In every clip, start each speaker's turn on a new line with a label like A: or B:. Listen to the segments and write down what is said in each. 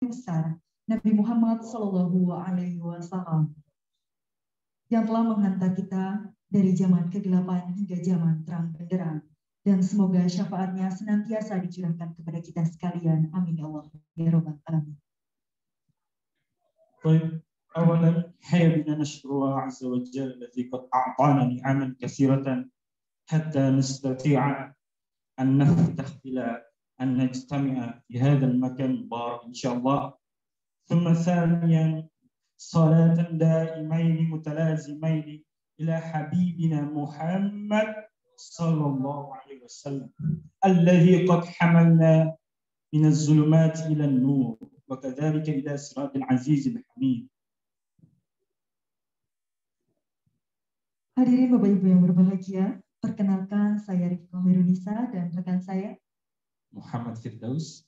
A: besar Nabi Muhammad Shallallahu Alaihi Wasallam yang telah menghantar kita dari zaman kegelapan hingga zaman terang benderang, dan semoga syafaatnya senantiasa dicurahkan kepada kita sekalian. Amin ya Allah ya Rabbal alamin.
B: طيب أولا حي بنا نشكر الله عز وجل الذي قد أعطانا نعما كثيرة حتى نستطيع أن نفتح إلى أن نجتمع في هذا المكان المبارك إن شاء الله. ثم ثانيا صلاة دائمين متلازمين إلى حبيبنا محمد صلى الله عليه وسلم الذي قد حملنا من الظلمات إلى النور وكذلك إلى صراط العزيز الحميد.
A: Hadirin Bapak Ibu yang berbahagia, perkenalkan saya Rifka Hoirunisa dan rekan saya
B: Muhammad Firdaus.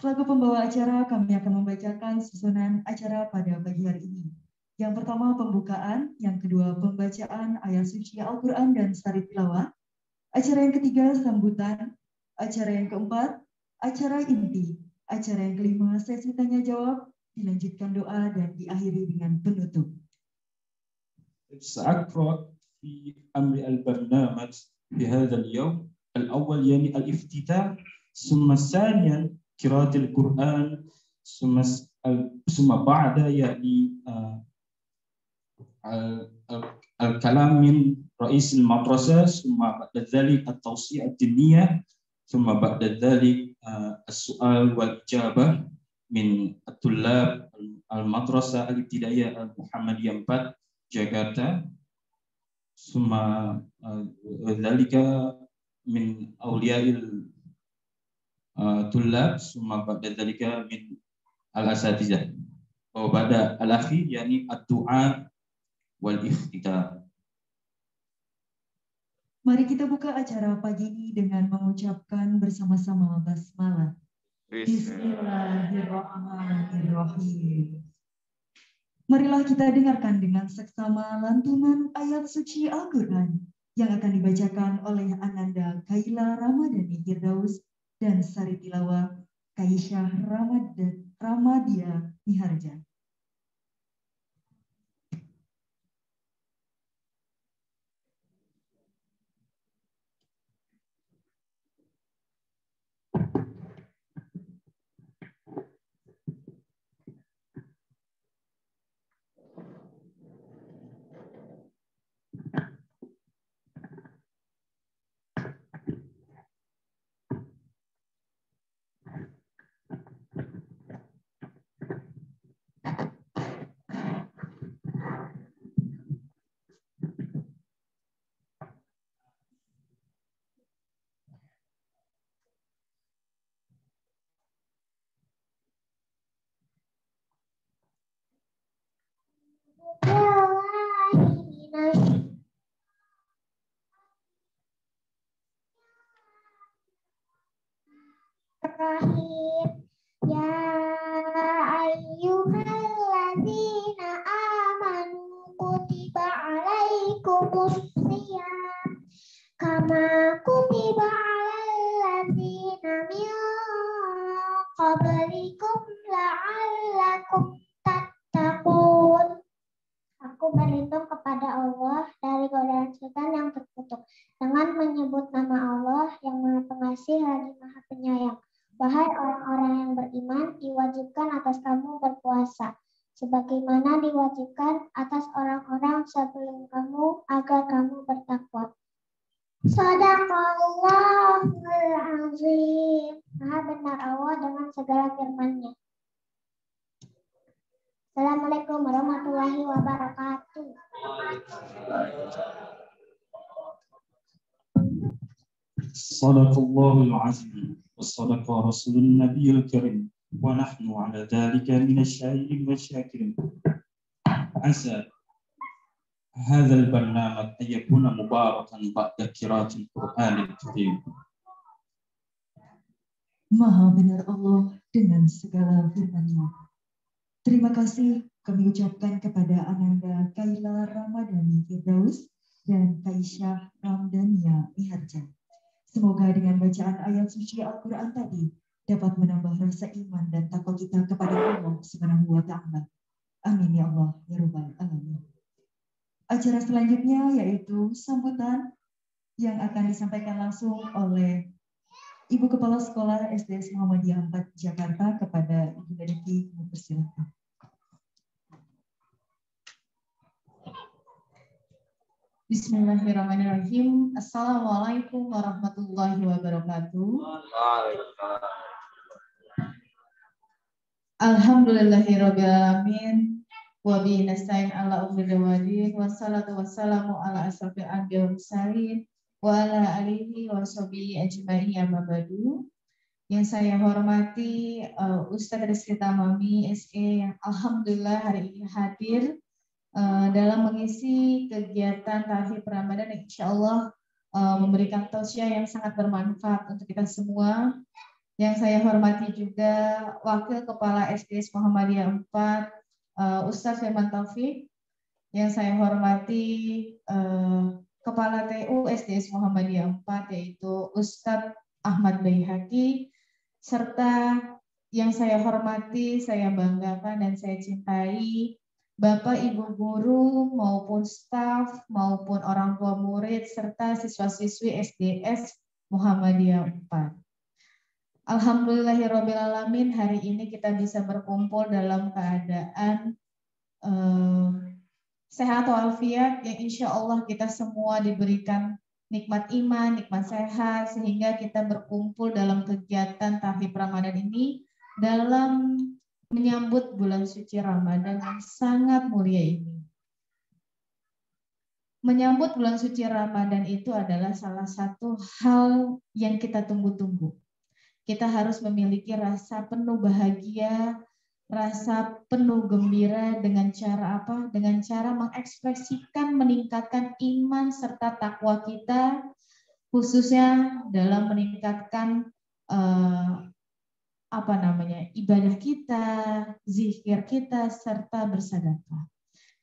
A: Selaku pembawa acara, kami akan membacakan susunan acara pada pagi hari ini. Yang pertama pembukaan, yang kedua pembacaan ayat suci Al-Quran dan sari tilawah, acara yang ketiga sambutan, acara yang keempat acara inti, acara yang kelima sesi tanya jawab, dilanjutkan doa dan diakhiri dengan penutup.
B: سأقرأ في أمر البرنامج بهذا اليوم. الأول يعني الافتتاح، ثم ثانيا قراءة القرآن، ثم بعد يعني الكلام من رئيس المدرسة، ثم بعد ذلك التوصية الدينية، ثم بعد ذلك السؤال والإجابة من الطلاب المدرسة الابتدائية المحمدية 4 Jakarta, summa dzalika min awliyail tullab, summa ba'da dzalika min al-asatizah, wa ba'da al-akhir yani ad-du'a wal iftitah.
A: Mari kita buka acara pagi ini dengan mengucapkan bersama-sama basmalah. Bismillahirrahmanirrahim. Marilah kita dengarkan dengan seksama lantunan ayat suci Al-Quran yang akan dibacakan oleh Ananda Kaila Ramadhani Firdaus dan sari tilawah Kaisyah Ramadia Miharja.
C: Ya ayyuhalladzina amanu kutiba alaikumusiyam kama kutiba alal ladzina min qablikum la'allakum tattaqun. Aku berlindung kepada Allah dari godaan setan yang terkutuk dengan menyebut nama Allah yang Maha Pengasih lagi Maha Penyayang. Wahai orang-orang yang beriman, diwajibkan atas kamu berpuasa, sebagaimana diwajibkan atas orang-orang sebelum kamu agar kamu bertakwa. Shadaqallahul azim. Maha benar Allah dengan segala firman-Nya. Assalamualaikum warahmatullahi wabarakatuh.
B: Sadaqallahul azim. وصدق رسول النبي الكريم ونحن على ذلك من الشاهدين والشاكرين. عسى هذا البرنامج أن يكون مباركا بعد قراءة القرآن الكريم.
A: Maha benar Allah dengan segala firman-Nya. Terima kasih kami ucapkan kepada Ananda Kaila Ramadhani Firdaus dan Kaisyah Ramdania Miharja. Semoga dengan bacaan ayat suci Al-Quran tadi dapat menambah rasa iman dan takwa kita kepada Allah Subhanahu wa taala. Amin ya Allah ya rabbal alamin. Acara selanjutnya yaitu sambutan yang akan disampaikan langsung oleh Ibu Kepala Sekolah SDS Muhammadiyah 4 Jakarta kepada Ibu Deki. Persilakan. Bismillahirrahmanirrahim. Assalamualaikum warahmatullahi wabarakatuh. Alhamdulillahirabbil alamin. Wa bihi nasta'in ala umuri wadin. Wassalatu wassalamu ala asrofil anbiya'i wal mursalin wa ala alihi wa sahbihi ajma'in amma ba'du. Yang saya hormati Ustadz Rizky Tamami SE yang alhamdulillah hari ini hadir dalam mengisi kegiatan Tahfidz Ramadan yang insya Allah memberikan tausiah yang sangat bermanfaat untuk kita semua. Yang saya hormati juga Wakil Kepala SDS Muhammadiyah 4 Ustadz Firman Taufik. Yang saya hormati Kepala TU SDS Muhammadiyah 4 yaitu Ustadz Ahmad Baihaqi, serta yang saya hormati, saya banggakan dan saya cintai Bapak Ibu guru maupun staf maupun orang tua murid serta siswa-siswi SDS Muhammadiyah 4. Alhamdulillahirabbil alamin, hari ini kita bisa berkumpul dalam keadaan sehat walafiat yang insya Allah kita semua diberikan nikmat iman, nikmat sehat sehingga kita berkumpul dalam kegiatan Tahfidz Ramadan ini dalam menyambut bulan suci Ramadan yang sangat mulia ini. Menyambut bulan suci Ramadan itu adalah salah satu hal yang kita tunggu-tunggu. Kita harus memiliki rasa penuh bahagia, rasa penuh gembira dengan cara apa? Dengan cara mengekspresikan, meningkatkan iman serta takwa kita, khususnya dalam meningkatkan ibadah kita, zikir kita, serta bersedekah.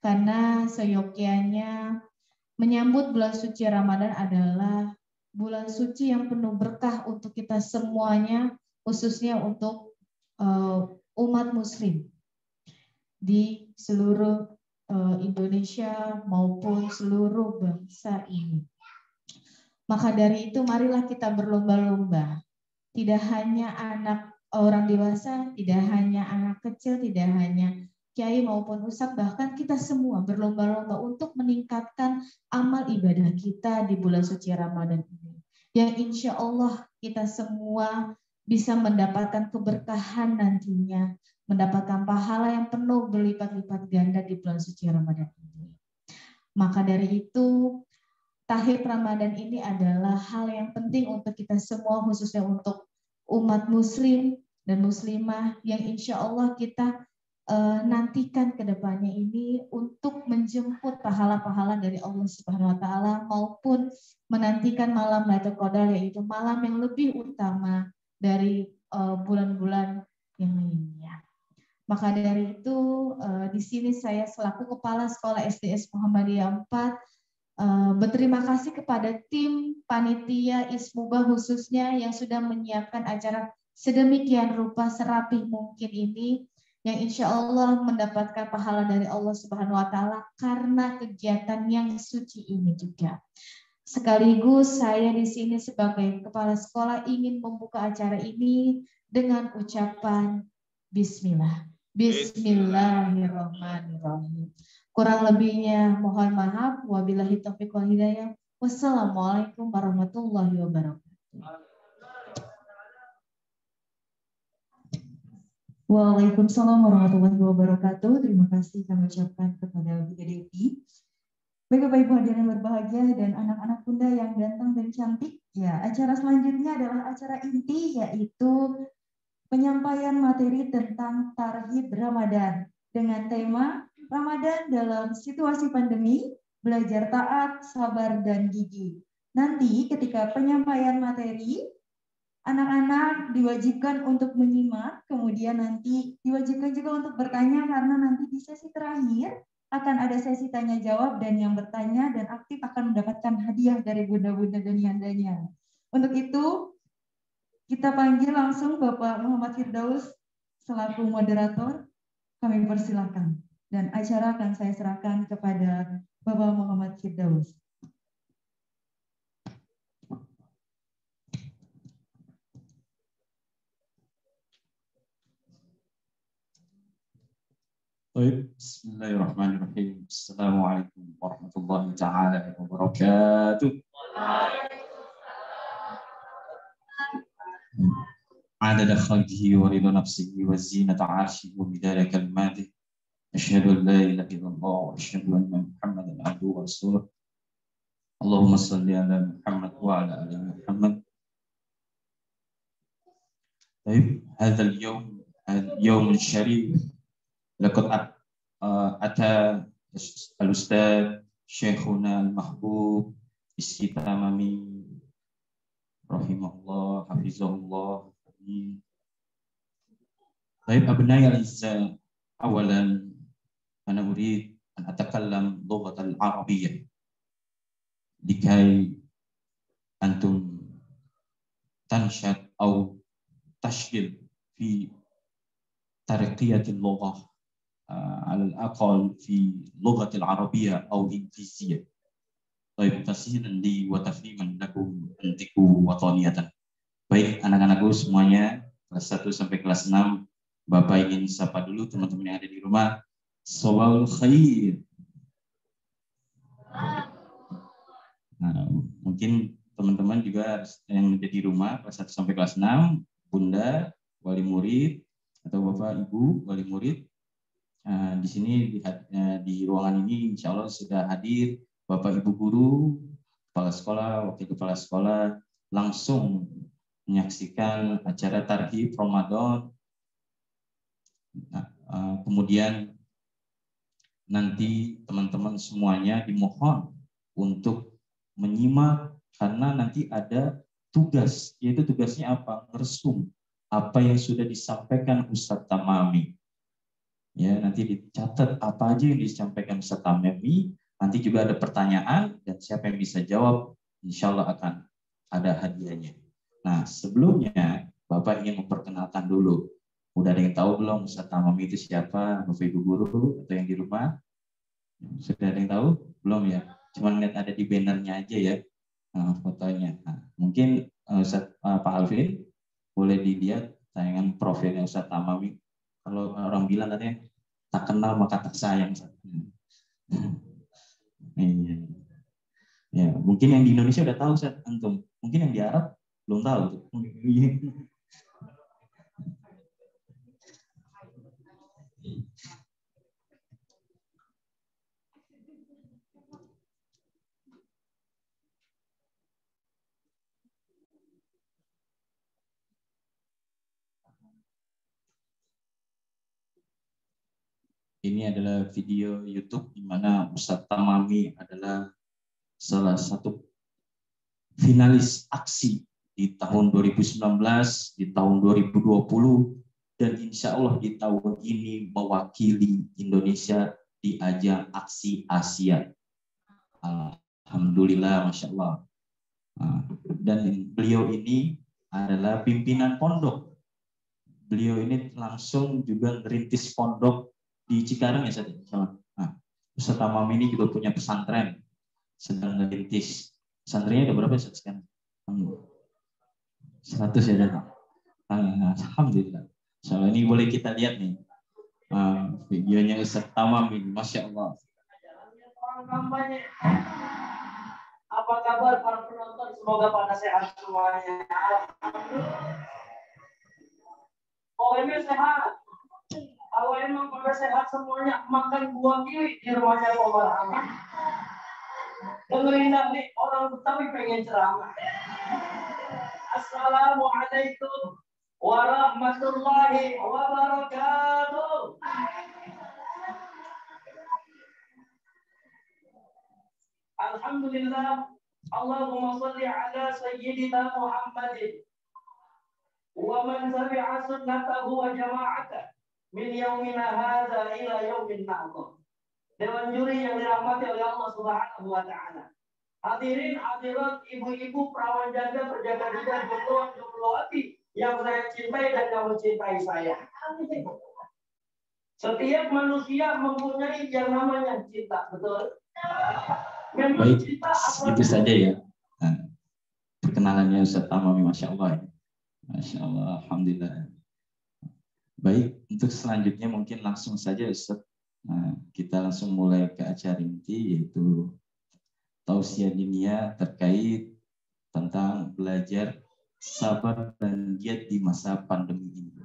A: Karena seyogyanya menyambut bulan suci Ramadan adalah bulan suci yang penuh berkah untuk kita semuanya, khususnya untuk umat muslim di seluruh Indonesia maupun seluruh bangsa ini. Maka dari itu marilah kita berlomba-lomba. Tidak hanya anak orang dewasa, tidak hanya anak kecil, tidak hanya kiai maupun ustadz, bahkan kita semua berlomba-lomba untuk meningkatkan amal ibadah kita di bulan suci Ramadan ini. Yang insya Allah kita semua bisa mendapatkan keberkahan nantinya, mendapatkan pahala yang penuh berlipat-lipat ganda di bulan suci Ramadan ini. Maka dari itu, Tahfidz Ramadan ini adalah hal yang penting untuk kita semua, khususnya untuk umat muslim dan muslimah yang insya Allah kita nantikan ke depannya ini untuk menjemput pahala-pahala dari Allah Subhanahu wa taala maupun menantikan malam Lailatul Qadar, yaitu malam yang lebih utama dari bulan-bulan yang lainnya. Maka dari itu di sini saya selaku Kepala Sekolah SDS Muhammadiyah 4 berterima kasih kepada tim panitia Ismubah khususnya yang sudah menyiapkan acara sedemikian rupa serapih mungkin ini, yang insya Allah mendapatkan pahala dari Allah Subhanahu wa taala karena kegiatan yang suci ini juga. Sekaligus saya di sini sebagai kepala sekolah ingin membuka acara ini dengan ucapan Bismillah. Bismillahirrahmanirrahim. Kurang lebihnya mohon maaf. Wabillahi taufiq wal hidayah. Wassalamualaikum warahmatullahi wabarakatuh. Waalaikumsalam warahmatullahi wabarakatuh. Terima kasih kami ucapkan kepada Bu Dewi. Baik Bapak Ibu hadirin yang berbahagia dan anak-anak bunda yang ganteng dan cantik. Ya, acara selanjutnya adalah acara inti, yaitu penyampaian materi tentang Tahfidz Ramadan dengan tema Ramadan dalam situasi pandemi, belajar taat, sabar, dan gigi. Nanti ketika penyampaian materi, anak-anak diwajibkan untuk menyimak, kemudian nanti diwajibkan juga untuk bertanya karena nanti di sesi terakhir akan ada sesi tanya jawab dan yang bertanya dan aktif akan mendapatkan hadiah dari bunda-bunda dan yandanya. Untuk itu kita panggil langsung Bapak Muhammad Firdaus Selaku moderator, kami persilahkan. Dan acara akan saya serahkan kepada Bapak Muhammad Firdaus.
D: طيب بسم الله الرحمن الرحيم السلام عليكم ورحمة الله تعالى وبركاته عدد خلقه ورضا نفسه وزينة عرشه ومداد كلماته أشهد أن لا إله إلا الله وأشهد أن محمدا عبده ورسوله اللهم صل على محمد وعلى آل محمد. طيب هذا اليوم الشريف لقد أتى الأستاذ شيخنا المحبوب التمامي رحمه الله حفظه الله. طيب أبنائي الأعزاء، أولا أنا أريد أن أتكلم اللغة العربية لكي أنتم تنشط أو تشغل في ترقية اللغة على الأقل في اللغة العربية أو الإنجليزية. طيب تسهيلا لي وتفهيما لكم أنتكم وطنية. Baik anak-anakku semuanya, kelas 1 sampai kelas 6, Bapak ingin sapa dulu teman-teman yang ada di rumah. Sawal khair. Nah, mungkin teman-teman juga yang ada di rumah kelas 1 sampai kelas 6, Bunda, wali murid, atau Bapak Ibu wali murid. Di sini di ruangan ini insya Allah sudah hadir Bapak Ibu guru, kepala sekolah, wakil kepala sekolah, langsung menyaksikan acara Tarhib Ramadan. Kemudian nanti teman-teman semuanya dimohon untuk menyimak karena nanti ada tugas, yaitu tugasnya apa? Meresum apa yang sudah disampaikan Ustadz Tamami. Ya, nanti dicatat apa aja yang disampaikan Ustadz Tamami. Nanti juga ada pertanyaan dan siapa yang bisa jawab, insya Allah akan ada hadiahnya. Nah, sebelumnya Bapak ingin memperkenalkan dulu. Udah ada yang tahu belum Ustadz Tamami itu siapa? Bapak Ibu guru atau yang di rumah? Sudah ada yang tahu? Belum ya? Cuma lihat ada di bannernya aja ya, fotonya. Nah, mungkin Ustadz Pak Alvin boleh dilihat tayangan profilnya Ustadz Tamami. Kalau orang bilang katanya tak kenal maka tak sayang. Ya, mungkin yang di Indonesia udah tahu Ustadz antum. Mungkin yang di Arab belum tahu. Ini adalah video YouTube di mana Ustadz Tamami adalah salah satu finalis aksi di tahun 2019, di tahun 2020, dan insya Allah di tahun ini mewakili Indonesia di ajang aksi Asia. Alhamdulillah, Masya Allah. Dan beliau ini adalah pimpinan pondok. Beliau ini langsung juga ngerintis pondok di Cikarang ya, Ustadz Tamami ini juga punya pesantren, sedang ngerintis. Pesantrennya udah berapa sekarang? 100 ya, Alhamdulillah. Soalnya ini boleh kita lihat nih videonya Ustadz Tamami, Masya Allah.
E: Apa kabar para penonton? Semoga pada sehat semuanya. Oh ini sehat. Kalau emang pada sehat semuanya, makan buah kiwi di rumahnya Pak Rahman. Dengerin nih, orang Betawi pengen ceramah. Assalamualaikum warahmatullahi wabarakatuh. Alhamdulillah. Allahumma salli ala sayyidina Muhammadin wa man tabi'a sunnatahu wa jama'atah min yaumina hadza ila yaumin na'dhar. Dewan juri yang dirahmati oleh Allah Subhanahu wa taala. Hadirin hadirat, ibu-ibu, perawan janda, penjaga lidah, jombloan, jomblowati yang saya cintai dan yang mencintai saya. Setiap manusia mempunyai yang namanya cinta, betul?
D: Baik, itu saja ya. Nah, perkenalannya Ustaz Amami, Masya Allah. Masya Allah, Alhamdulillah. Baik, untuk selanjutnya mungkin langsung saja Ustaz. Nah, kita langsung mulai ke acara inti, yaitu tausiah diniyah terkait tentang belajar sabar dan giat di masa pandemi ini,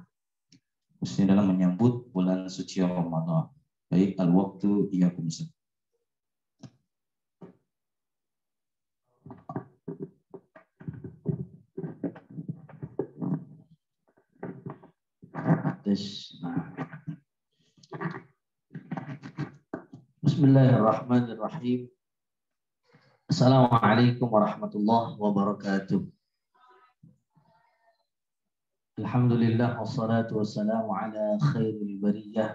D: khususnya dalam menyambut bulan suci Ramadan. Baik, al-waktu iyakum Ustaz.
F: Bismillahirrahmanirrahim. Assalamualaikum warahmatullahi wabarakatuh. Alhamdulillah wassalatu wassalamu ala khairil bariyah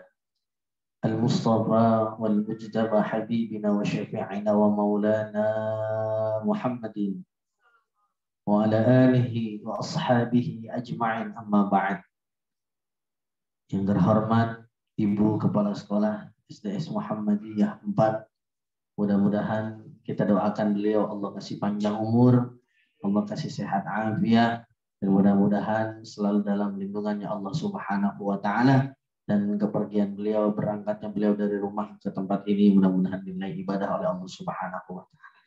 F: al-mustafa wal mujtaba habibina wa syafi'ina wa maulana Muhammadin wa ala alihi wa ashabihi ajma'in, amma ba'd. Yang terhormat Ibu Kepala Sekolah SDS Muhammadiyah 4, mudah-mudahan kita doakan beliau Allah kasih panjang umur, Allah kasih sehat afiat, dan mudah-mudahan selalu dalam lindungannya Allah Subhanahu wa Ta'ala, dan kepergian beliau, berangkatnya beliau dari rumah ke tempat ini mudah-mudahan dinilai ibadah oleh Allah Subhanahu wa Ta'ala.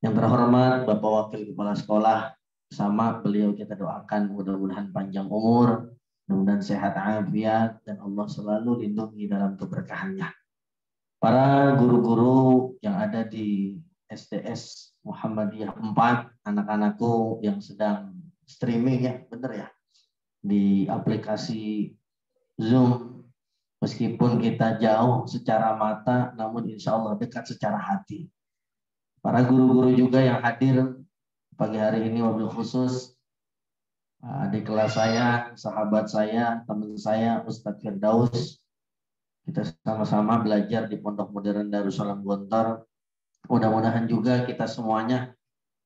F: Yang terhormat Bapak Wakil Kepala Sekolah, sama beliau kita doakan mudah-mudahan panjang umur, mudah-mudahan sehat afiat, dan Allah selalu lindungi dalam keberkahannya. Para guru-guru yang ada di SDS Muhammadiyah 4, anak-anakku yang sedang streaming ya, bener ya, di aplikasi Zoom, meskipun kita jauh secara mata, namun insya Allah dekat secara hati. Para guru-guru juga yang hadir pagi hari ini, wabil khusus adik kelas saya, sahabat saya, teman saya, Ustadz Firdaus. Kita sama-sama belajar di Pondok Modern Darussalam Gontor. Mudah-mudahan juga kita semuanya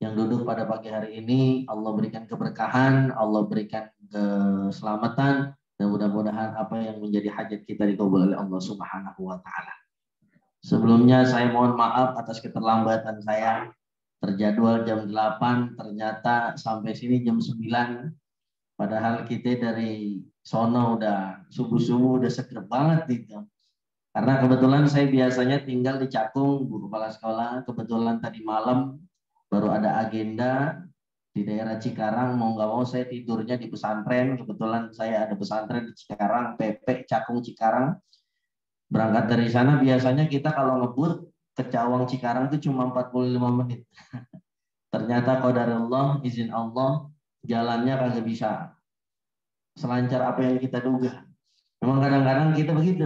F: yang duduk pada pagi hari ini, Allah berikan keberkahan, Allah berikan keselamatan, dan mudah-mudahan apa yang menjadi hajat kita dikabul oleh Allah Subhanahu wa Ta'ala. Sebelumnya saya mohon maaf atas keterlambatan saya. Terjadwal jam 8, ternyata sampai sini jam 9. Padahal kita dari sono udah subuh-subuh udah seger banget gitu. Karena kebetulan saya biasanya tinggal di Cakung, Bu Kepala Sekolah. Kebetulan tadi malam baru ada agenda di daerah Cikarang. Mau nggak mau saya tidurnya di pesantren. Kebetulan saya ada pesantren di Cikarang, PP Cakung Cikarang. Berangkat dari sana biasanya kita kalau ngebut ke Cawang Cikarang itu cuma 45 menit. Ternyata qadarullah, izin Allah, jalannya kagak bisa selancar apa yang kita duga. Memang kadang-kadang kita begitu.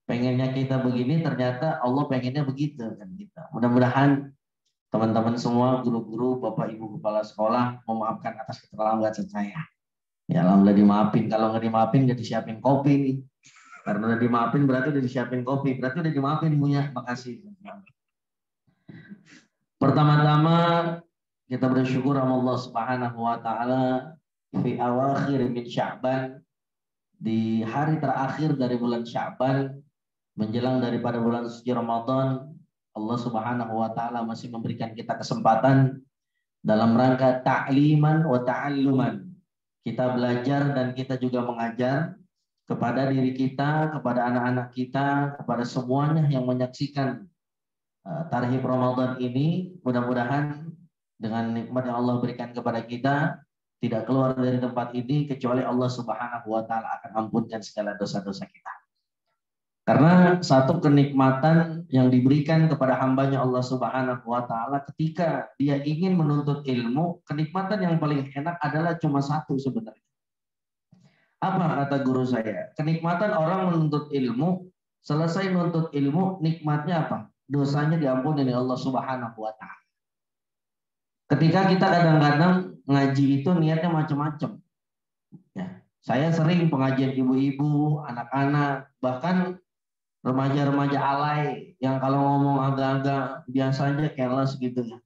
F: Pengennya kita begini, ternyata Allah pengennya begitu kan kita. Mudah-mudahan teman-teman semua, guru-guru, Bapak Ibu Kepala Sekolah memaafkan atas keterlambatan saya. Ya alhamdulillah dimaafin. Kalau nggak dimaafin nggak disiapin kopi nih. Karena udah dimaafin berarti udah disiapin kopi. Berarti udah dimaafin punya. Makasih. Pertama-tama kita bersyukur sama Allah Subhanahu wa Ta'ala fi awakhir min Sya'ban, di hari terakhir dari bulan Sya'ban menjelang daripada bulan suci Ramadan, Allah Subhanahu wa Ta'ala masih memberikan kita kesempatan dalam rangka ta'liman wa ta'alluman. Kita belajar dan kita juga mengajar kepada diri kita, kepada anak-anak kita, kepada semuanya yang menyaksikan tarhib Ramadan ini. Mudah-mudahan dengan nikmat yang Allah berikan kepada kita, tidak keluar dari tempat ini kecuali Allah Subhanahu wa Ta'ala akan ampunkan segala dosa-dosa kita. Karena satu kenikmatan yang diberikan kepada hambanya Allah Subhanahu wa Ta'ala ketika dia ingin menuntut ilmu, kenikmatan yang paling enak adalah cuma satu sebenarnya. Apa kata guru saya? Kenikmatan orang menuntut ilmu, selesai menuntut ilmu, nikmatnya apa? Dosanya diampuni oleh Allah Subhanahu wa Ta'ala. Ketika kita kadang-kadang ngaji itu niatnya macam-macam. Ya, saya sering pengajian ibu-ibu, anak-anak, bahkan remaja-remaja alay yang kalau ngomong agak-agak biasanya keles gitu ya.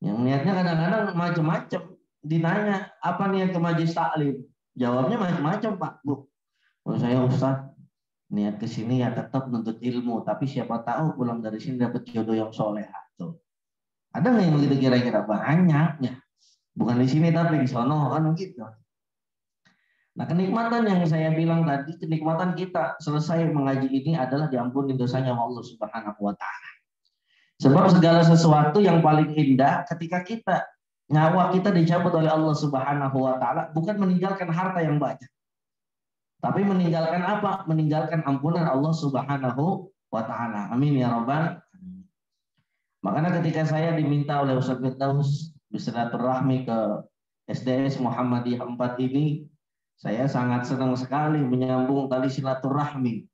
F: Yang niatnya kadang-kadang macam-macam. dinanya apa niat ke majelis taklim, jawabnya macam-macam Pak Bu. Oh saya Ustaz niat ke sini ya tetap nuntut ilmu, tapi siapa tahu pulang dari sini dapat jodoh yang soleh. Tuh. Ada nggak yang begitu kira-kira? Banyaknya. Bukan di sini tapi di sono kan begitu. Nah kenikmatan yang saya bilang tadi, kenikmatan kita selesai mengaji ini adalah diampuni dosanya Allah Subhanahu wa Ta'ala. Sebab segala sesuatu yang paling indah ketika nyawa kita dicabut oleh Allah Subhanahu wa Ta'ala, bukan meninggalkan harta yang banyak, tapi meninggalkan apa? Meninggalkan ampunan Allah Subhanahu wa Ta'ala. Amin ya Rabbal. Makanya ketika saya diminta oleh Ustaz Firdaus bersilaturahmi ke SDS Muhammadiyah 4 ini, saya sangat senang sekali menyambung tali silaturahmi.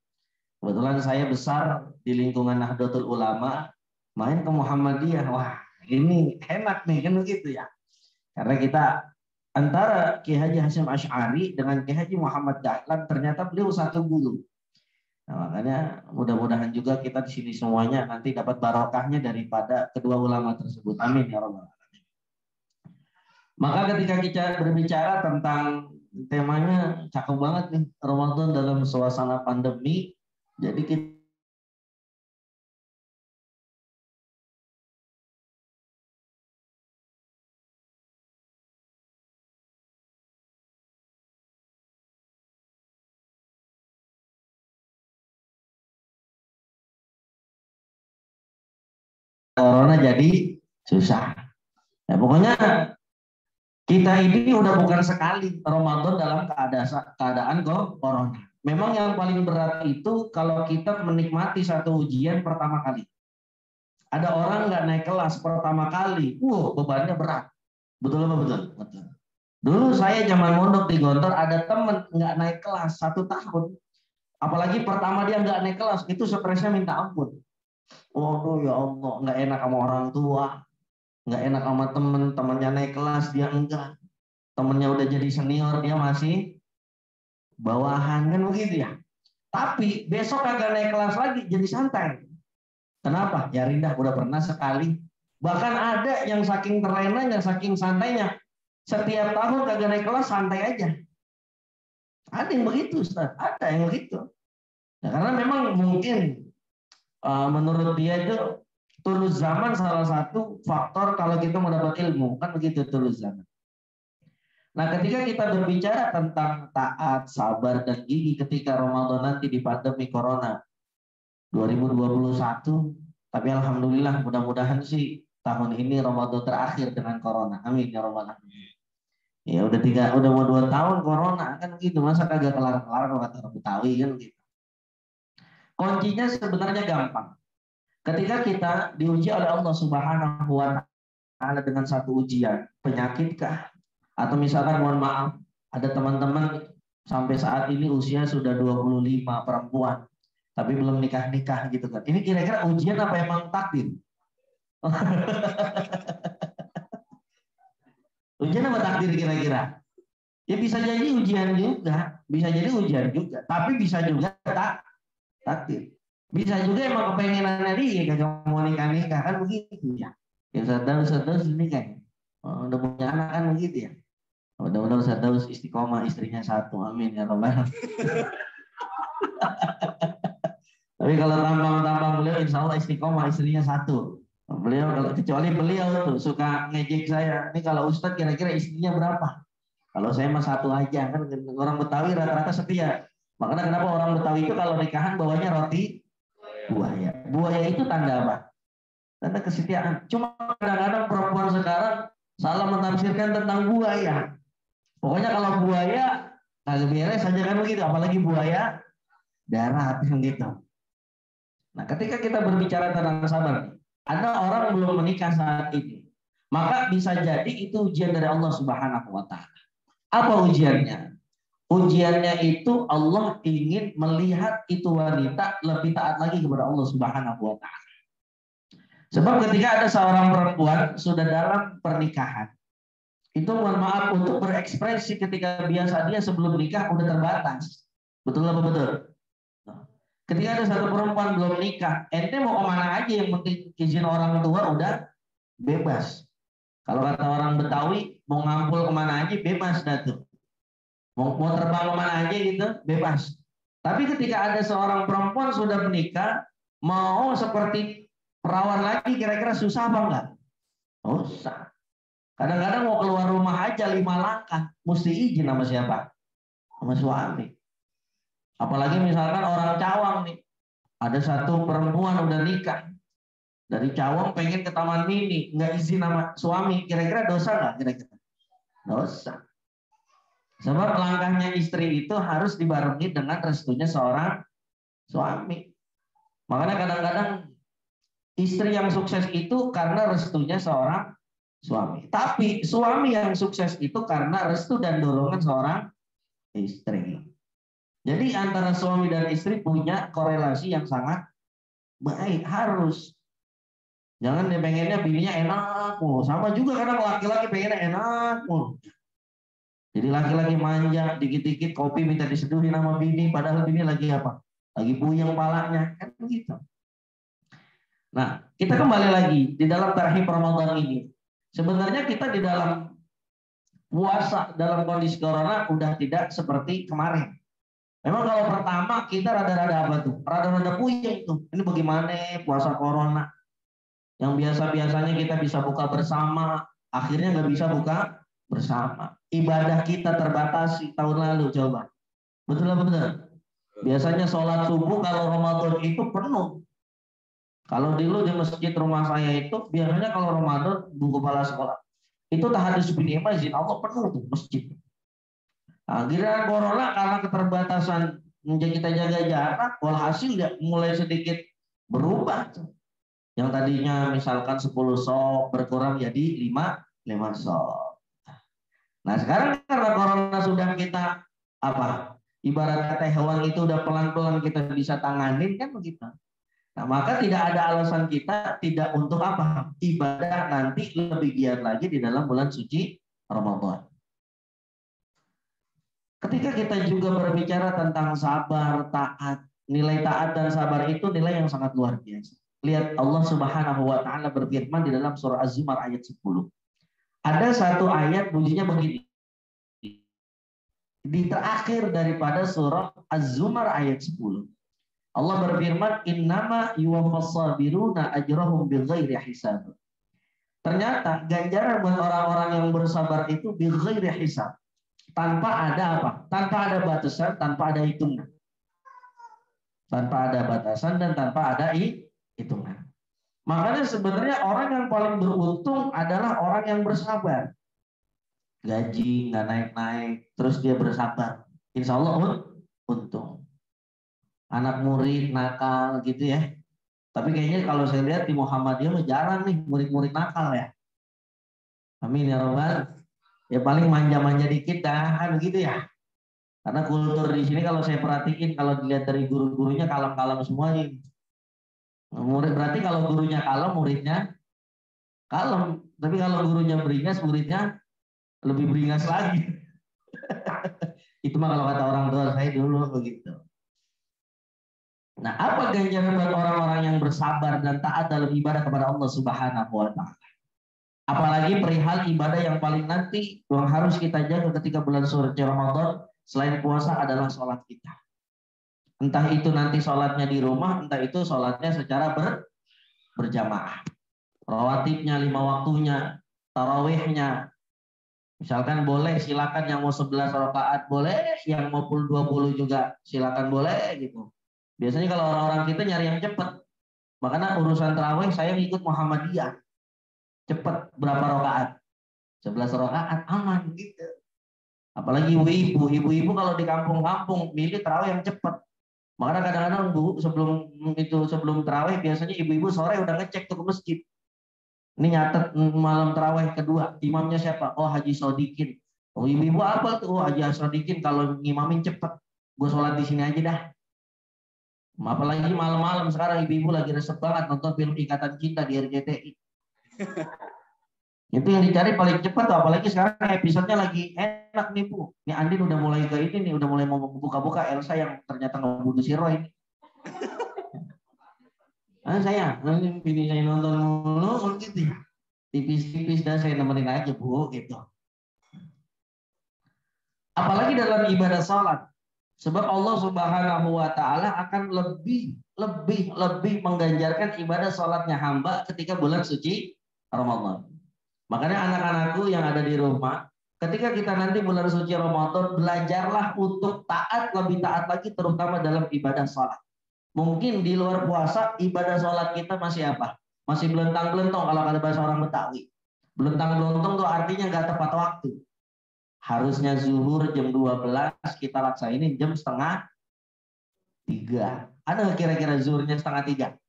F: Kebetulan saya besar di lingkungan Nahdlatul Ulama, main ke Muhammadiyah. Wah, ini enak nih kan begitu ya. Karena kita antara Ki Haji Hasyim Asy'ari dengan Ki Haji Muhammad Dahlan ternyata beliau satu guru. Nah, makanya mudah-mudahan juga kita di sini semuanya nanti dapat barokahnya daripada kedua ulama tersebut. Amin ya rabbal alamin. Maka ketika kita berbicara tentang temanya cakep banget nih, Ramadan dalam suasana pandemi. Jadi kita corona jadi susah. Ya, pokoknya kita ini udah bukan sekali Ramadan dalam keadaan corona. Memang yang paling berat itu kalau kita menikmati satu ujian pertama kali. Ada orang nggak naik kelas pertama kali, bebannya berat. Betul apa betul? Betul. Dulu saya zaman mondok di Gontor ada temen nggak naik kelas 1 tahun. Apalagi pertama dia nggak naik kelas, itu stresnya minta ampun. Waduh ya Allah, nggak enak sama orang tua. Nggak enak sama temennya naik kelas dia enggak, temennya udah jadi senior dia masih bawahan kan begitu ya. Tapi besok kagak naik kelas lagi jadi santai. Kenapa? Ya Rindah udah pernah sekali. Bahkan ada yang saking terlenanya, saking santainya, setiap tahun kagak naik kelas santai aja. Ada yang begitu Ustaz, ada yang begitu. Nah, karena memang mungkin menurut dia itu tulus zaman salah satu faktor kalau kita mendapat ilmu, kan begitu tulus zaman. Nah, ketika kita berbicara tentang taat, sabar, dan gigi ketika Ramadan nanti di pandemi Corona 2021, tapi alhamdulillah mudah-mudahan sih tahun ini Ramadan terakhir dengan Corona. Amin ya rabbal alamin. Ya udah mau 2 tahun Corona kan gitu, masa kagak kelar-kelar kalau kata orang Betawi kan gitu. Kuncinya sebenarnya gampang. Ketika kita diuji oleh Allah Subhanahu wa Ta'ala dengan satu ujian, penyakitkah? Atau misalkan mohon maaf, ada teman-teman sampai saat ini usia sudah 25 perempuan, tapi belum nikah-nikah gitu kan. Ini kira-kira ujian apa emang takdir? Ujian apa takdir kira-kira? Ya bisa jadi ujian juga, tapi bisa juga takdir. Bisa juga emang kepengenannya dia kagak mau nikah kan begitu ya. Ya Ustaz ini kan udah punya anak kan begitu ya. Mudah-mudahan Ustaz istiqomah istrinya 1. Amin ya rabbal. Tapi kalau tampang beliau insya Allah istiqomah istrinya 1. Beliau kecuali beliau tuh suka ngejek saya. Ini kalau Ustaz kira-kira istrinya berapa? Kalau saya mah 1 aja kan, orang Betawi rata-rata setia. Makanya kenapa orang Betawi itu kalau nikahan bawanya roti buaya. Buaya itu tanda apa? Tanda kesetiaan. Cuma kadang-kadang perempuan sekarang salah menafsirkan tentang buaya. Pokoknya kalau buaya kagak beres saja kan begitu, apalagi buaya darat gitu. Nah, ketika kita berbicara tentang sabar, ada orang belum menikah saat ini, maka bisa jadi itu ujian dari Allah Subhanahu wa Ta'ala. Apa ujiannya? Ujiannya itu Allah ingin melihat itu wanita lebih taat lagi kepada Allah Subhanahu wa Ta'ala. Sebab ketika ada seorang perempuan sudah dalam pernikahan, itu mohon maaf untuk berekspresi ketika biasa dia sebelum nikah udah terbatas. Betul apa betul? Ketika ada satu perempuan belum nikah, ente mau kemana aja yang penting izin orang tua udah bebas. Kalau kata orang Betawi, mau ngampul kemana aja bebas dah tuh. Mau terbang kemana aja gitu bebas. Tapi ketika ada seorang perempuan sudah menikah, mau seperti perawan lagi, kira-kira susah apa enggak? Susah. Kadang-kadang mau keluar rumah aja 5 langkah, mesti izin sama siapa? Sama suami. Apalagi misalkan orang Cawang nih, ada satu perempuan udah nikah, dari Cawang pengen ke Taman Mini, nggak izin sama suami, kira-kira dosa nggak? Kira-kira dosa. Sebab langkahnya istri itu harus dibarengi dengan restunya seorang suami. Makanya kadang-kadang istri yang sukses itu karena restunya seorang suami. Tapi suami yang sukses itu karena restu dan dorongan seorang istri. Jadi antara suami dan istri punya korelasi yang sangat baik, harus. Jangan dia pengennya bininya enak mulu. Sama juga kadang laki-laki pengennya enak mulu. Jadi laki-laki manja, dikit-dikit kopi minta diseduhin sama bini, padahal bini lagi apa? Lagi puyeng palanya, kan begitu. Nah, kita kembali lagi di dalam tarhib Ramadan ini. Sebenarnya kita di dalam puasa dalam kondisi corona udah tidak seperti kemarin. Memang kalau pertama kita rada-rada apa tuh? Rada-rada puyeng tuh. Ini bagaimana puasa corona? Yang biasa-biasanya kita bisa buka bersama, akhirnya nggak bisa buka bersama. Ibadah kita terbatasi tahun lalu, coba. Betul apa betul? Biasanya sholat subuh kalau Ramadan itu penuh. Kalau dulu di masjid rumah saya itu, biasanya kalau Ramadan, Bu Kepala Sekolah, itu tahadus bin izin Allah penuh tuh masjid. Nah, giliran corona karena keterbatasan kita jaga jarak, walhasil ya mulai sedikit berubah tuh. Yang tadinya misalkan 10 sok berkurang jadi 5 sok. Nah sekarang karena corona sudah kita apa? Ibarat kata hewan itu udah pelan-pelan kita bisa tanganin kan begitu. Nah maka tidak ada alasan kita tidak untuk apa? Ibadah nanti lebih giat lagi di dalam bulan suci Ramadan. Ketika kita juga berbicara tentang sabar, taat, nilai taat dan sabar itu nilai yang sangat luar biasa. Lihat Allah Subhanahu wa taala berfirman di dalam surah Az-Zumar ayat 10. Ada satu ayat bunyinya begini. Di terakhir daripada surah Az-Zumar ayat 10. Allah berfirman, "Innama yuwaffas sabiruna ajrahum bighairi hisab." Ternyata ganjaran buat orang-orang yang bersabar itu bighairi hisab. Tanpa ada apa? Tanpa ada batasan, tanpa ada hitungan. Tanpa ada batasan dan tanpa ada hitungan. Makanya sebenarnya orang yang paling beruntung adalah orang yang bersabar. Gaji nggak naik-naik, terus dia bersabar. Insya Allah untung. Anak murid nakal gitu ya. Tapi kayaknya kalau saya lihat di Muhammadiyah jarang nih murid-murid nakal ya. Amin ya Rabbal. Ya paling manja-manja dikit dah kan gitu ya. Karena kultur di sini kalau saya perhatiin kalau dilihat dari guru-gurunya kalem-kalem semua nih. Murid berarti kalau gurunya kalem, muridnya kalem. Tapi kalau gurunya beringas, muridnya lebih beringas lagi. Itu mah kalau kata orang tua saya dulu begitu. Nah, apa ganjaran buat orang-orang yang bersabar dan taat dalam ibadah kepada Allah Subhanahu wa taala? Apalagi perihal ibadah yang paling nanti yang harus kita jaga ketika bulan suci Ramadan selain puasa adalah sholat kita. Entah itu nanti sholatnya di rumah, entah itu sholatnya secara berjamaah. Rawatibnya 5 waktunya, tarawihnya. Misalkan boleh, silakan yang mau 11 rakaat boleh, yang mau 20 juga silakan boleh gitu. Biasanya kalau orang-orang kita nyari yang cepat. Makanya urusan tarawih saya ikut Muhammadiyah. Cepat berapa rakaat? 11 rakaat aman gitu. Apalagi ibu-ibu kalau di kampung-kampung milih tarawih yang cepat. Makanya kadang-kadang Bu sebelum tarawih biasanya ibu-ibu sore udah ngecek tuh ke masjid. Ini nyatet malam tarawih kedua, imamnya siapa? Oh Haji Sodikin. Oh ibu-ibu apa tuh? Oh Haji Sodikin kalau ngimamin cepet. Gue sholat di sini aja dah. Apalagi malam-malam sekarang ibu-ibu lagi resep banget nonton film Ikatan Cinta di RCTI. Itu yang dicari paling cepat tuh, apalagi sekarang episodenya lagi enak nih Bu. Ini Andin udah mulai ke ini nih, udah mulai mau buka-buka Elsa yang ternyata ngebunuh si Roy ini. Saya, nanti bini saya nonton mulu gitu ya. Tipis-tipis dah saya nemenin aja Bu gitu. Apalagi dalam ibadah salat. Sebab Allah Subhanahu wa taala akan lebih mengganjarkan ibadah salatnya hamba ketika bulan suci Ramadan. Makanya anak-anakku yang ada di rumah, ketika kita nanti bulan suci Ramadan, belajarlah untuk lebih taat lagi terutama dalam ibadah salat. Mungkin di luar puasa ibadah salat kita masih apa? Masih belentang-belentong kalau kata bahasa orang Betawi. Belentang-belentong itu artinya nggak tepat waktu. Harusnya zuhur jam 12, kita laksainin jam 2:30. Ada nggak kira-kira zuhurnya 2:30?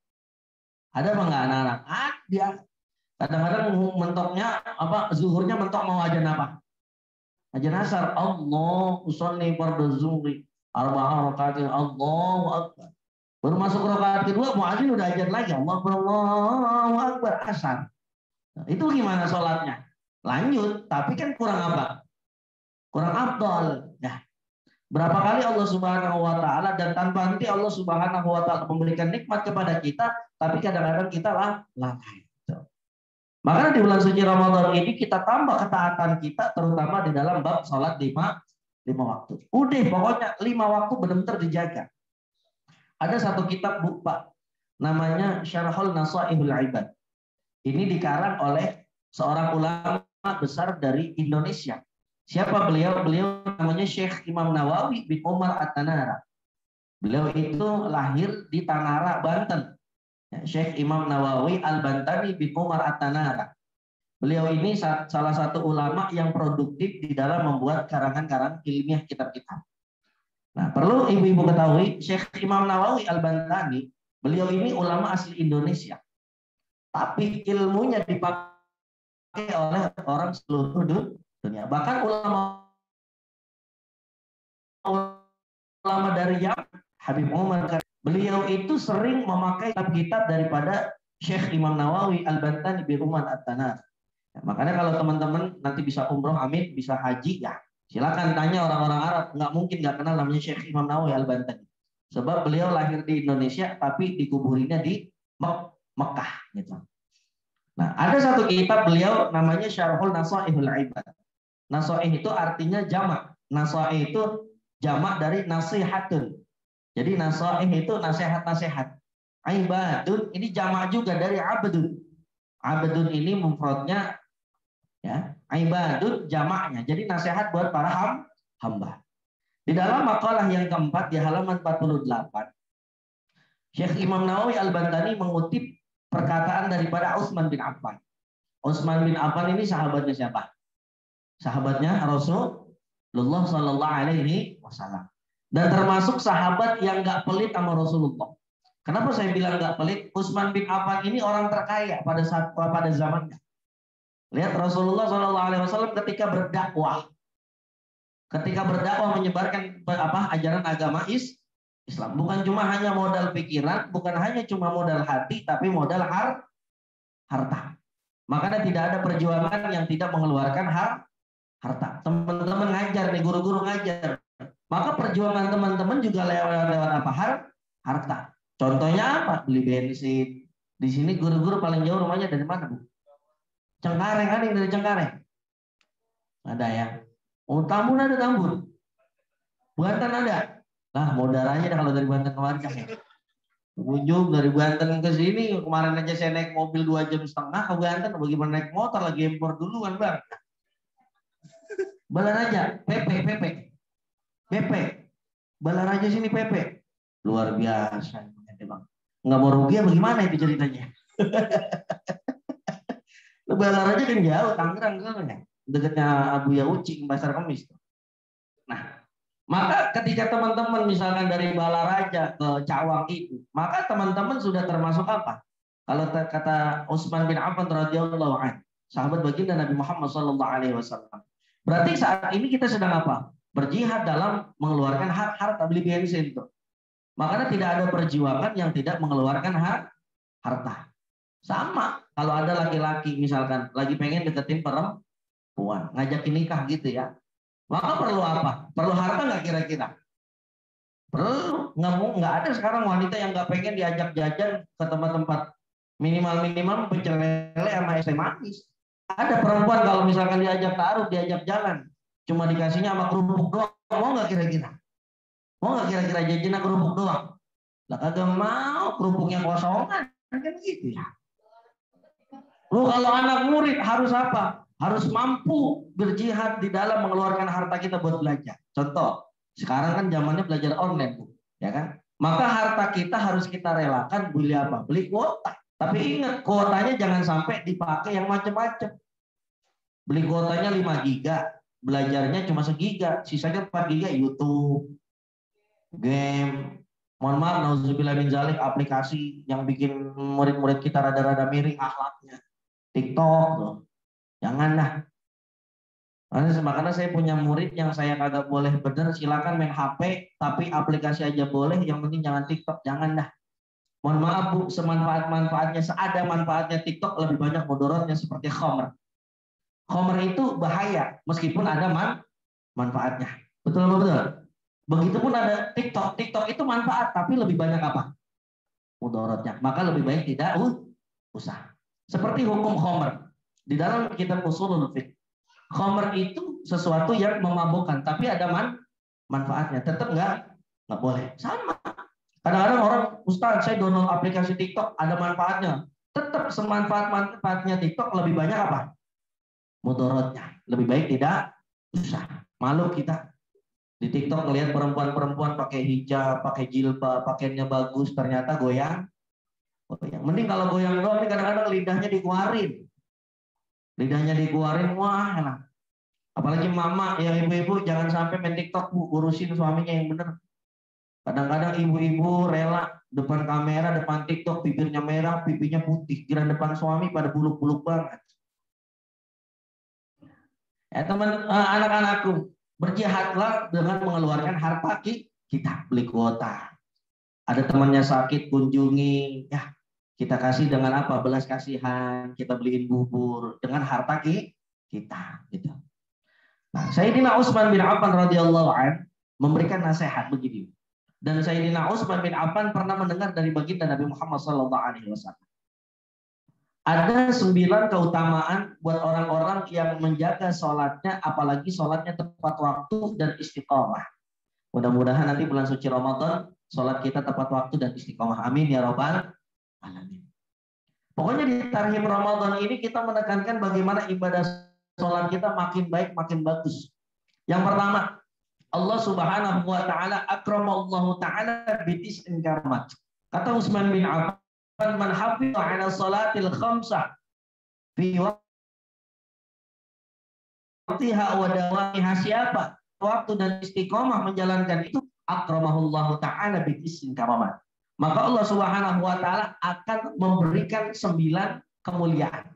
F: Ada apa nggak anak-anak? Dia kadang-kadang mentoknya zuhurnya mentok mau ajan apa? Ajan asar. Allah usolli fardhu zuhri arba'a rakaatin. Allahu akbar. Baru masuk rakaat kedua muadzin udah ajan lagi. Allahu akbar asar. Nah, itu gimana sholatnya? Lanjut, tapi kan kurang apa? Kurang afdal. Nah, berapa kali Allah Subhanahu wa taala dan tanpa henti Allah Subhanahu wa taala memberikan nikmat kepada kita, tapi kadang-kadang kita lalai. Makanya di bulan suci Ramadan ini kita tambah ketaatan kita terutama di dalam bab sholat 5 waktu. Udah pokoknya 5 waktu benar-benar dijaga. Ada satu kitab buku Pak, namanya Syarhul Nasaihul Ibad. Ini dikarang oleh seorang ulama besar dari Indonesia. Siapa beliau? Beliau namanya Syekh Imam Nawawi bin Umar At-Tanara. Beliau itu lahir di Tanara, Banten. Syekh Imam Nawawi Al-Bantani bin Umar At-Tanara. Beliau ini salah satu ulama yang produktif di dalam membuat karangan-karangan ilmiah kitab-kitab. Nah, perlu ibu-ibu ketahui, Syekh Imam Nawawi Al-Bantani, beliau ini ulama asli Indonesia. Tapi ilmunya dipakai oleh orang seluruh dunia. Bahkan ulama dari Yaman, Habib Umar, beliau itu sering memakai kitab daripada Syekh Imam Nawawi Al-Bantani bin Umar At-Tanara. Ya, makanya kalau teman-teman nanti bisa umroh, amin, bisa haji, ya silakan tanya orang-orang Arab. Nggak mungkin nggak kenal namanya Syekh Imam Nawawi Al-Bantani. Sebab beliau lahir di Indonesia, tapi dikuburinya di Mekah. Gitu. Nah, ada satu kitab beliau namanya Syarhul Nasaihul Ibad. Nasaih itu artinya jamak. Nasaih itu jamak dari nasihatun. Jadi nasaih itu nasihat-nasihat. Ibadun ini jamak juga dari abdun. Abdun ini mufradnya ya, ibadun jamaknya. Jadi nasihat buat para hamba. Di dalam makalah yang keempat di halaman 48, Syekh Imam Nawawi Al-Bantani mengutip perkataan daripada Utsman bin Affan. Utsman bin Affan ini sahabatnya siapa? Sahabatnya Rasulullah Sallallahu Alaihi Wasallam. Dan termasuk sahabat yang nggak pelit sama Rasulullah. Kenapa saya bilang nggak pelit? Utsman bin Affan ini orang terkaya pada zamannya. Lihat Rasulullah Sallallahu Alaihi Wasallam ketika berdakwah menyebarkan ajaran agama Islam, bukan cuma hanya modal pikiran, bukan hanya cuma modal hati, tapi modal harta. Makanya tidak ada perjuangan yang tidak mengeluarkan harta. Teman-teman ngajar nih, guru-guru ngajar, maka perjuangan teman-teman juga lewat apa? Harta. Contohnya apa? Beli bensin. Di sini guru-guru paling jauh rumahnya dari mana, Bu? Cengkareng, ada yang dari Cengkareng? Ada ya. Oh, Tambun ada Tambun. Banten ada. Nah, modal aja dah kalau dari Banten kemarin ya. Ujung dari Banten ke sini, kemarin aja saya naik mobil 2,5 jam ke Banten, bagaimana naik motor lagi impor duluan, Bang. Balar aja, PP. Balar aja sini PP. Luar biasa, Bang. Nggak mau rugi apa gimana itu ceritanya? Lu balar aja kan jauh, Tangerang kan, dekatnya Abu Yauci, Pasar Kemis. Nah, maka ketika teman-teman misalkan dari Balaraja ke Cawang itu, maka teman-teman sudah termasuk apa? Kalau kata Utsman bin Affan radhiyallahu anhu, sahabat baginda Nabi Muhammad sallallahu alaihi wasallam. Berarti saat ini kita sedang apa? Berjihad dalam mengeluarkan harta beli bensin itu. Makanya tidak ada perjuangan yang tidak mengeluarkan harta. Sama kalau ada laki-laki misalkan lagi pengen deketin perempuan, ngajakin nikah gitu ya. Maka perlu apa? Perlu harta nggak kira-kira? Perlu. Nggak ada sekarang wanita yang nggak pengen diajak jajan ke tempat-tempat minimal pecel lele sama es teh manis. Ada perempuan kalau misalkan diajak taruh, diajak jalan, cuma dikasihnya sama kerupuk doang. Mau nggak kira-kira? Mau nggak kira-kira jajannya kerupuk doang? Lah kagak mau, kerupuknya kosongan. Kan gitu ya. Lu kalau anak murid harus apa? Harus mampu berjihad di dalam mengeluarkan harta kita buat belajar. Contoh, sekarang kan zamannya belajar online, Bu. Ya kan? Maka harta kita harus kita relakan beli apa? Beli kuota. Tapi ingat, kuotanya jangan sampai dipakai yang macam-macam. Beli kuotanya 5 giga, belajarnya cuma segiga, sisanya 4 giga YouTube, game. Mohon maaf, nauzubillah min zalik, aplikasi yang bikin murid-murid kita rada-rada miring akhlaknya. TikTok tuh. Janganlah. Makanya saya punya murid yang saya kagak boleh bener, silakan main HP, tapi aplikasi aja boleh, yang penting jangan TikTok, janganlah. Mohon maaf Bu, semanfaat-manfaatnya, seada manfaatnya TikTok, lebih banyak mudaratnya seperti khamr. Khamr itu bahaya, meskipun ada manfaatnya. Betul. Begitupun ada TikTok. TikTok itu manfaat, tapi lebih banyak apa? Mudaratnya. Maka lebih baik tidak usah. Seperti hukum khamr. Di dalam kitab Ushulul Fiqh. Khamr itu sesuatu yang memabukkan, tapi ada manfaatnya. Tetap nggak boleh. Sama. Kadang-kadang orang, Ustaz, saya download aplikasi TikTok, ada manfaatnya. Tetap semanfaat-manfaatnya TikTok, lebih banyak apa? Mudaratnya. Lebih baik tidak usah. Malu kita di TikTok ngelihat perempuan-perempuan pakai hijab, pakai jilbab, pakaiannya bagus, ternyata goyang. Mending kalau goyang doang, kadang-kadang lidahnya dikeluarin. Wah enak. Apalagi mama, yang ibu-ibu jangan sampai main TikTok, Bu, urusin suaminya yang bener. Kadang-kadang ibu-ibu rela depan kamera, depan TikTok, bibirnya merah, pipinya putih, kira depan suami pada buluk-buluk banget. Teman anak-anakku, berjihadlah dengan mengeluarkan harta kita, beli kuota. Ada temannya sakit, kunjungi, ya kita kasih dengan apa? Belas kasihan, kita beliin bubur dengan harta kita, gitu. Nah, Sayyidina Utsman bin Affan radhiyallahu an memberikan nasihat begini. Dan Sayyidina Utsman bin Affan pernah mendengar dari baginda Nabi Muhammad SAW. Ada 9 keutamaan buat orang-orang yang menjaga sholatnya, apalagi sholatnya tepat waktu dan istiqomah. Mudah-mudahan nanti bulan suci Ramadan, sholat kita tepat waktu dan istiqomah. Amin ya Rabbal alamin. Pokoknya di tarhim Ramadan ini kita menekankan bagaimana ibadah sholat kita makin baik, makin bagus. Yang pertama, Allah Subhanahu wa taala akramallahu taala bitis'in karamat. Kata Utsman bin Affan, man hafiza 'ala salatil khamsah fi waqtiha wa dawamiha, siapa waktu dan istiqomah menjalankan itu, akramahullahu taala bitis'in karamat. Maka Allah Subhanahu wa taala akan memberikan 9 kemuliaan.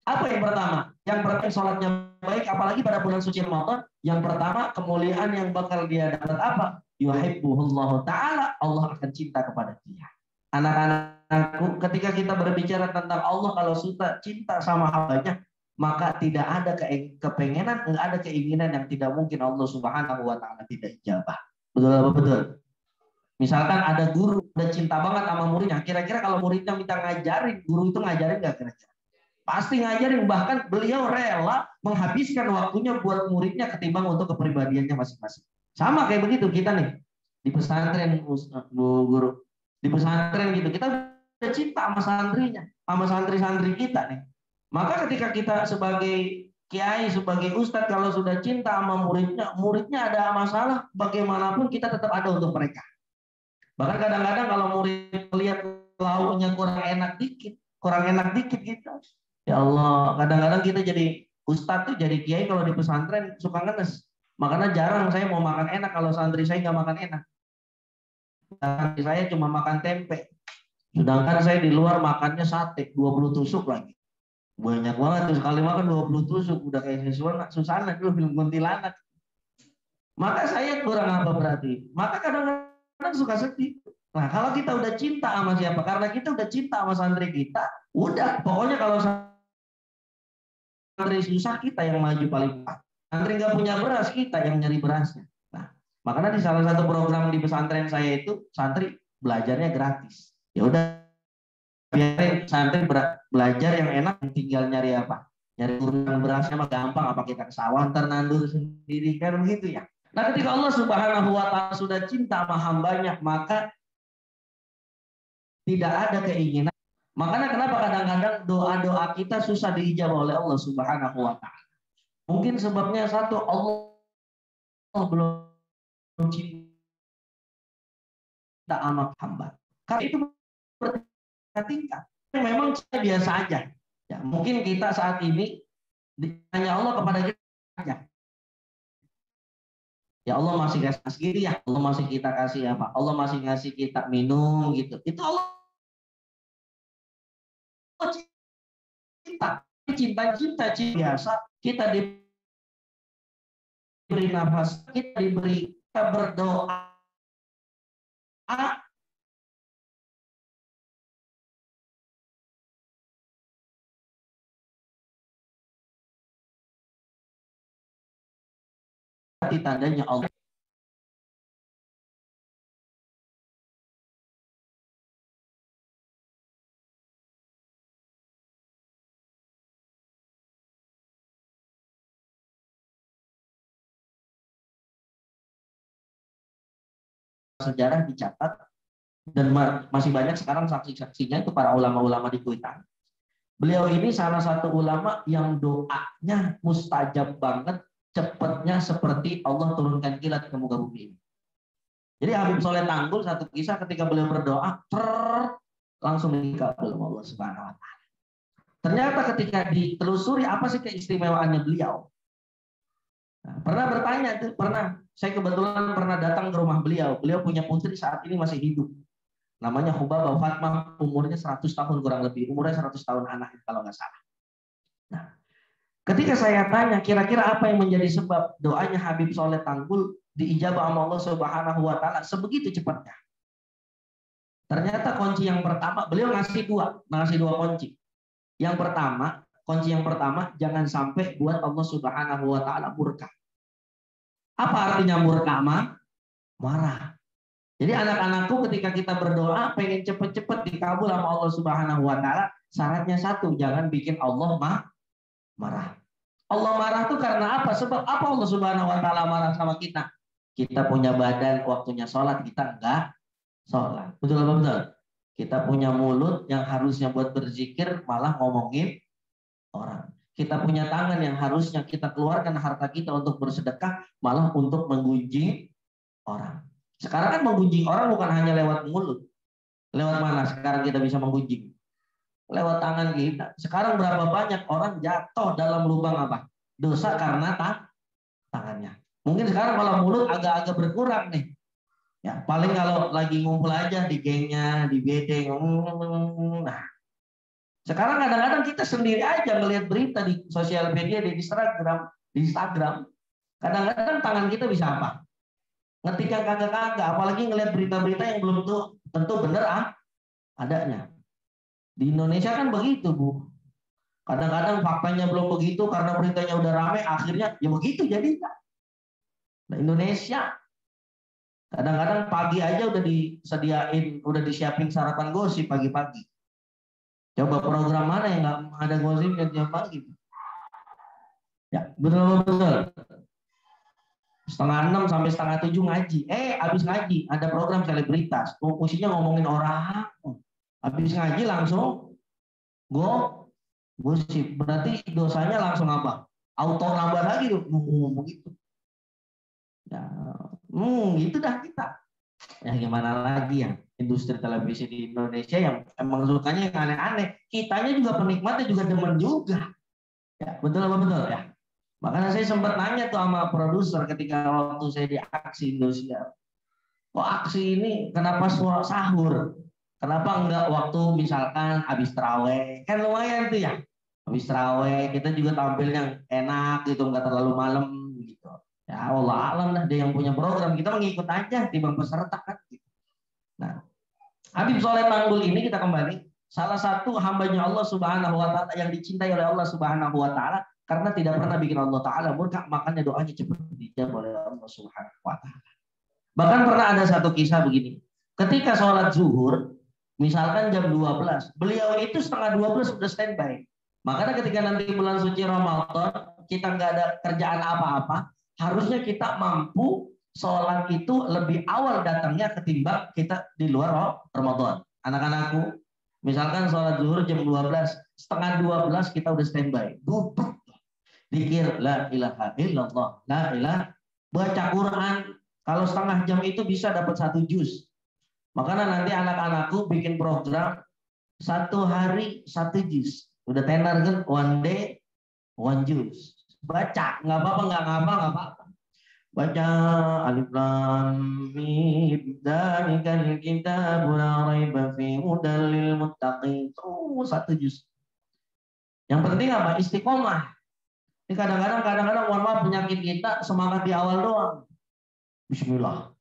F: Apa yang pertama? Yang pertama sholatnya baik, apalagi pada bulan suci Ramadan. Yang pertama kemuliaan yang bakal dia dapat apa? Yuhibbuhullahu ta'ala, Allah akan cinta kepada dia. Anak-anakku, ketika kita berbicara tentang Allah, kalau sudah cinta sama hambanya, maka tidak ada kepengenan, nggak ada keinginan yang tidak mungkin Allah Subhanahu wa ta'ala tidak ijabah. Betul apa betul? Misalkan ada guru udah cinta banget sama muridnya, kira-kira kalau muridnya minta ngajarin, guru itu ngajarin nggak kira-kira? Pasti ngajarin, bahkan beliau rela menghabiskan waktunya buat muridnya ketimbang untuk kepribadiannya masing-masing. Sama kayak begitu kita nih di pesantren, Bu Guru, di pesantren gitu kita udah cinta sama santrinya, sama santri-santri kita nih. Maka ketika kita sebagai kiai, sebagai ustadz, kalau sudah cinta sama muridnya ada masalah, bagaimanapun kita tetap ada untuk mereka. Bahkan kadang-kadang kalau murid lihat lauknya kurang enak dikit gitu. Ya Allah, kadang-kadang kita jadi ustadz tuh, jadi kiai kalau di pesantren suka ngenes. Makanya jarang saya mau makan enak kalau santri saya nggak makan enak. Santri saya cuma makan tempe. Sedangkan saya di luar makannya sate, 20 tusuk lagi. Banyak banget tuh, sekali makan 20 tusuk. Udah kayak Susana dulu film kuntilanak. Maka saya kurang apa berarti? Maka kadang-kadang suka sedih. Nah, kalau kita udah cinta sama siapa? Karena kita udah cinta sama santri kita, udah pokoknya kalau santri susah kita yang maju paling depan. Santri nggak punya beras, kita yang nyari berasnya. Nah, makanya di salah satu program di pesantren saya itu santri belajarnya gratis. Ya udah biarin santri belajar yang enak, tinggal nyari apa? Nyari urutan berasnya mah gampang, apa kita ke sawah ntar nandur sendiri kan begitu ya. Nah ketika Allah Subhanahu wa Ta'ala sudah cinta sama hambanya, maka tidak ada keinginan. Makanya kenapa kadang-kadang doa-doa kita susah diijabah oleh Allah Subhanahu wa Ta'ala. Mungkin sebabnya satu, Allah belum cinta sama hamba. Karena itu bertingkat. Memang biasa aja. Ya, mungkin kita saat ini ditanya Allah kepada kita aja. Ya Allah masih kasih segini ya, Allah masih kita kasih apa? Allah masih ngasih kita minum gitu. Itu Allah cinta biasa. Kita diberi nafas, kita diberi, kita berdoa. Tandanya Allah. Sejarah dicatat dan masih banyak sekarang saksi-saksinya itu para ulama-ulama di Kuitang. Beliau ini salah satu ulama yang doanya mustajab banget, cepatnya seperti Allah turunkan kilat ke muka bumi ini. Jadi Habib Soleh Tanggul satu kisah ketika beliau berdoa, langsung dikabul oleh Allah Subhanahu wa Ta'ala. Ternyata ketika ditelusuri apa sih keistimewaannya beliau. Nah, pernah bertanya tuh, saya kebetulan pernah datang ke rumah beliau. Beliau punya putri saat ini masih hidup. Namanya Hubabah Fatmah, umurnya 100 tahun kurang lebih. Umurnya 100 tahun anak kalau nggak salah. Nah, ketika saya tanya kira-kira apa yang menjadi sebab doanya Habib Soleh Tanggul diijabah sama Allah Subhanahu wa Ta'ala sebegitu cepatnya. Ternyata kunci yang pertama, beliau ngasih dua kunci. Kunci yang pertama, jangan sampai buat Allah Subhanahu wa Ta'ala murka. Apa artinya murka? Marah. Jadi anak-anakku ketika kita berdoa pengen cepet-cepet dikabul sama Allah Subhanahu wa Ta'ala, syaratnya satu, jangan bikin Allah marah. Allah marah itu karena apa? Sebab apa Allah Subhanahu wa Ta'ala marah sama kita? Kita punya badan, waktunya sholat, kita enggak sholat. Betul apa betul? Kita punya mulut yang harusnya buat berzikir, malah ngomongin orang. Kita punya tangan yang harusnya kita keluarkan harta kita untuk bersedekah, malah untuk menggunjing orang. Sekarang kan menggunjing orang bukan hanya lewat mulut. Lewat mana sekarang kita bisa menggunjing? Lewat tangan kita. Sekarang berapa banyak orang jatuh dalam lubang apa? Dosa karena tangannya. Mungkin sekarang kalau mulut agak-agak berkurang nih. Ya, paling kalau lagi ngumpul aja di gengnya, di bedeng. Nah, sekarang kadang-kadang kita sendiri aja melihat berita di sosial media, di Instagram. Kadang-kadang tangan kita bisa apa? Ngetik yang kagak-kagak, apalagi ngelihat berita-berita yang belum tentu benar adanya. Di Indonesia kan begitu, Bu. Kadang-kadang faktanya belum begitu karena beritanya udah rame, akhirnya ya begitu jadinya. Nah, Indonesia kadang-kadang pagi aja udah disiapin sarapan gosip pagi-pagi. Coba program mana yang nggak ada gosipnya tiap pagi? Ya, betul. 5:30 sampai 6:30 ngaji. Habis ngaji ada program selebritas. Fungsinya ngomongin orang. Habis ngaji langsung gosip. Berarti dosanya langsung apa? Auto nambah lagi tuh. Begitu. Ya, gitu dah kita. Ya gimana lagi ya? Industri televisi di Indonesia yang emang sukanya yang aneh-aneh. Kitanya juga penikmatnya juga demen juga. Ya, betul apa betul ya? Makanya saya sempat nanya tuh sama produser ketika waktu saya di aksi Indosiar. Kok aksi ini kenapa sahur? Kenapa enggak waktu misalkan habis taraweh? Kan lumayan tuh ya. Habis taraweh kita juga tampil yang enak gitu, enggak terlalu malam gitu. Ya Allah alam dah dia yang punya program, kita mengikut aja timbang peserta kan gitu. Nah, Habib Soleh Tanggul ini kita kembali salah satu hambanya Allah Subhanahu wa Ta'ala yang dicintai oleh Allah Subhanahu wa Ta'ala karena tidak pernah bikin Allah Ta'ala murka, makanya doanya cepat dijawab oleh Allah Subhanahu wa Ta'ala. Bahkan pernah ada satu kisah begini. Ketika sholat zuhur, Misalkan jam 12, beliau itu setengah 12 sudah standby. Makanya ketika nanti bulan suci Ramadan, kita nggak ada kerjaan apa-apa, harusnya kita mampu sholat itu lebih awal datangnya ketimbang kita di luar Ramadan. Anak-anakku, misalkan sholat zuhur jam 12, setengah 12 kita udah standby. Duduk, dikir, la ilaha illallah, la ilaha, baca Quran, kalau setengah jam itu bisa dapat 1 juz. Makanya nanti anak-anakku bikin program 1 hari 1 juz. Udah tenar kan, 1 day 1 juz. Baca, nggak apa-apa, nggak apa-apa. Baca alif lam mim dzalikal kitabu la raiba fihi hudal lil muttaqin. Terus 1 juz. Yang penting apa? Istiqomah. Ini kadang-kadang mohon maaf penyakit kita semangat di awal doang. Bismillah.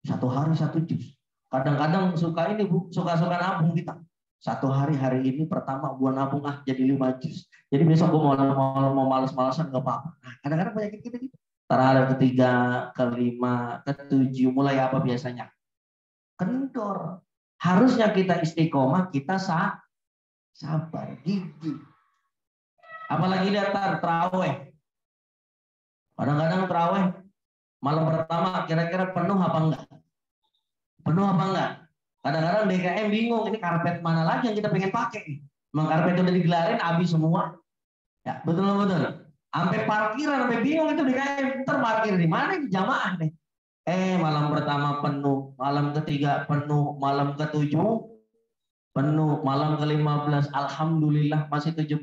F: 1 hari 1 juz. Kadang-kadang suka ini Bu, suka-suka nabung kita. 1 hari ini pertama gua nabung jadi 5 juz. Jadi besok gua mau malas-malasan nggak apa-apa. Nah, kadang-kadang penyakit kita gitu. Hari ketiga, kelima, ketujuh, mulai apa biasanya? Kendor. Harusnya kita istiqomah, kita sabar, gigih. Apalagi datar terawih. Kadang-kadang terawih malam pertama kira-kira penuh apa enggak? Penuh apa enggak? Kadang-kadang DKM bingung, ini karpet mana lagi yang kita pengen pakai? Memang karpet udah digelarin habis semua. Ya, betul. Sampai parkiran, sampai bingung itu DKM, parkir di mana di jamaah nih? Malam pertama penuh, malam ketiga penuh, malam ketujuh penuh, malam ke-15 alhamdulillah masih 70%,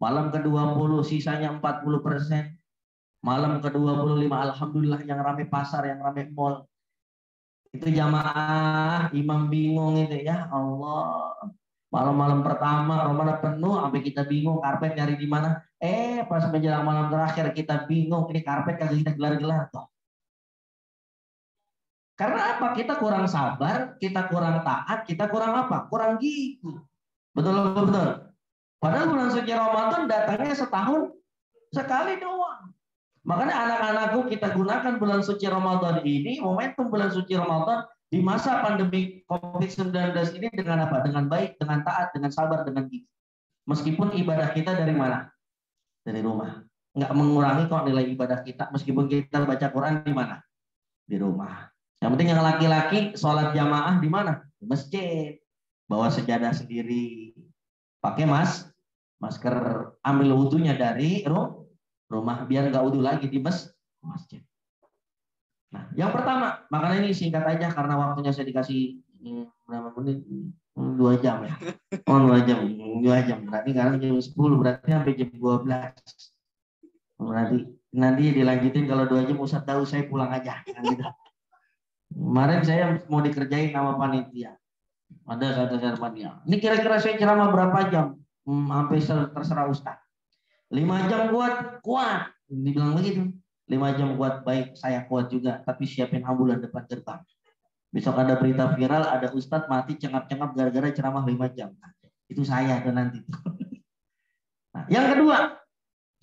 F: malam ke-20 sisanya 40%, malam ke-25 alhamdulillah yang rame pasar, yang rame mall. Itu jamaah, imam bingung itu, ya Allah. Malam-malam pertama Ramadan penuh sampai kita bingung karpet nyari di mana. Pas menjelang malam terakhir kita bingung ini karpet kagak kita gelar-gelar toh. Karena apa? Kita kurang sabar, kita kurang taat, kita kurang apa? Kurang gigih. Betul. Padahal bulan suci Ramadan datangnya setahun sekali doang. Makanya anak-anakku kita gunakan bulan suci Ramadan ini, momentum bulan suci Ramadan di masa pandemi COVID-19 ini dengan apa? Dengan baik, dengan taat, dengan sabar, dengan gigih. Meskipun ibadah kita dari mana? Dari rumah. Nggak mengurangi kok nilai ibadah kita, meskipun kita baca Quran di mana? Di rumah. Yang penting yang laki-laki sholat jamaah di mana? Di masjid. Bawa sejadah sendiri. Pakai masker, ambil wudhunya dari rumah biar nggak wudhu lagi di masjid. Nah, yang pertama, makanya ini singkat aja karena waktunya saya dikasih berapa menit? 2 jam ya. 2 jam. Berarti sekarang jam 10, berarti sampai jam 12. Berarti nanti dilanjutin kalau 2 jam Ustaz tahu saya pulang aja. Gitu. Kemarin saya mau dikerjain sama panitia. Ada satu panitia. Ini kira-kira saya ceramah berapa jam? Sampai terserah Ustaz. 5 jam kuat. Dibilang begitu. 5 jam kuat, baik, saya kuat juga, tapi siapin ambulan depan gerbang. Besok ada berita viral, ada Ustadz mati cengap-cengap gara-gara ceramah 5 jam. Nah, itu saya tuh nanti. Nah, yang kedua,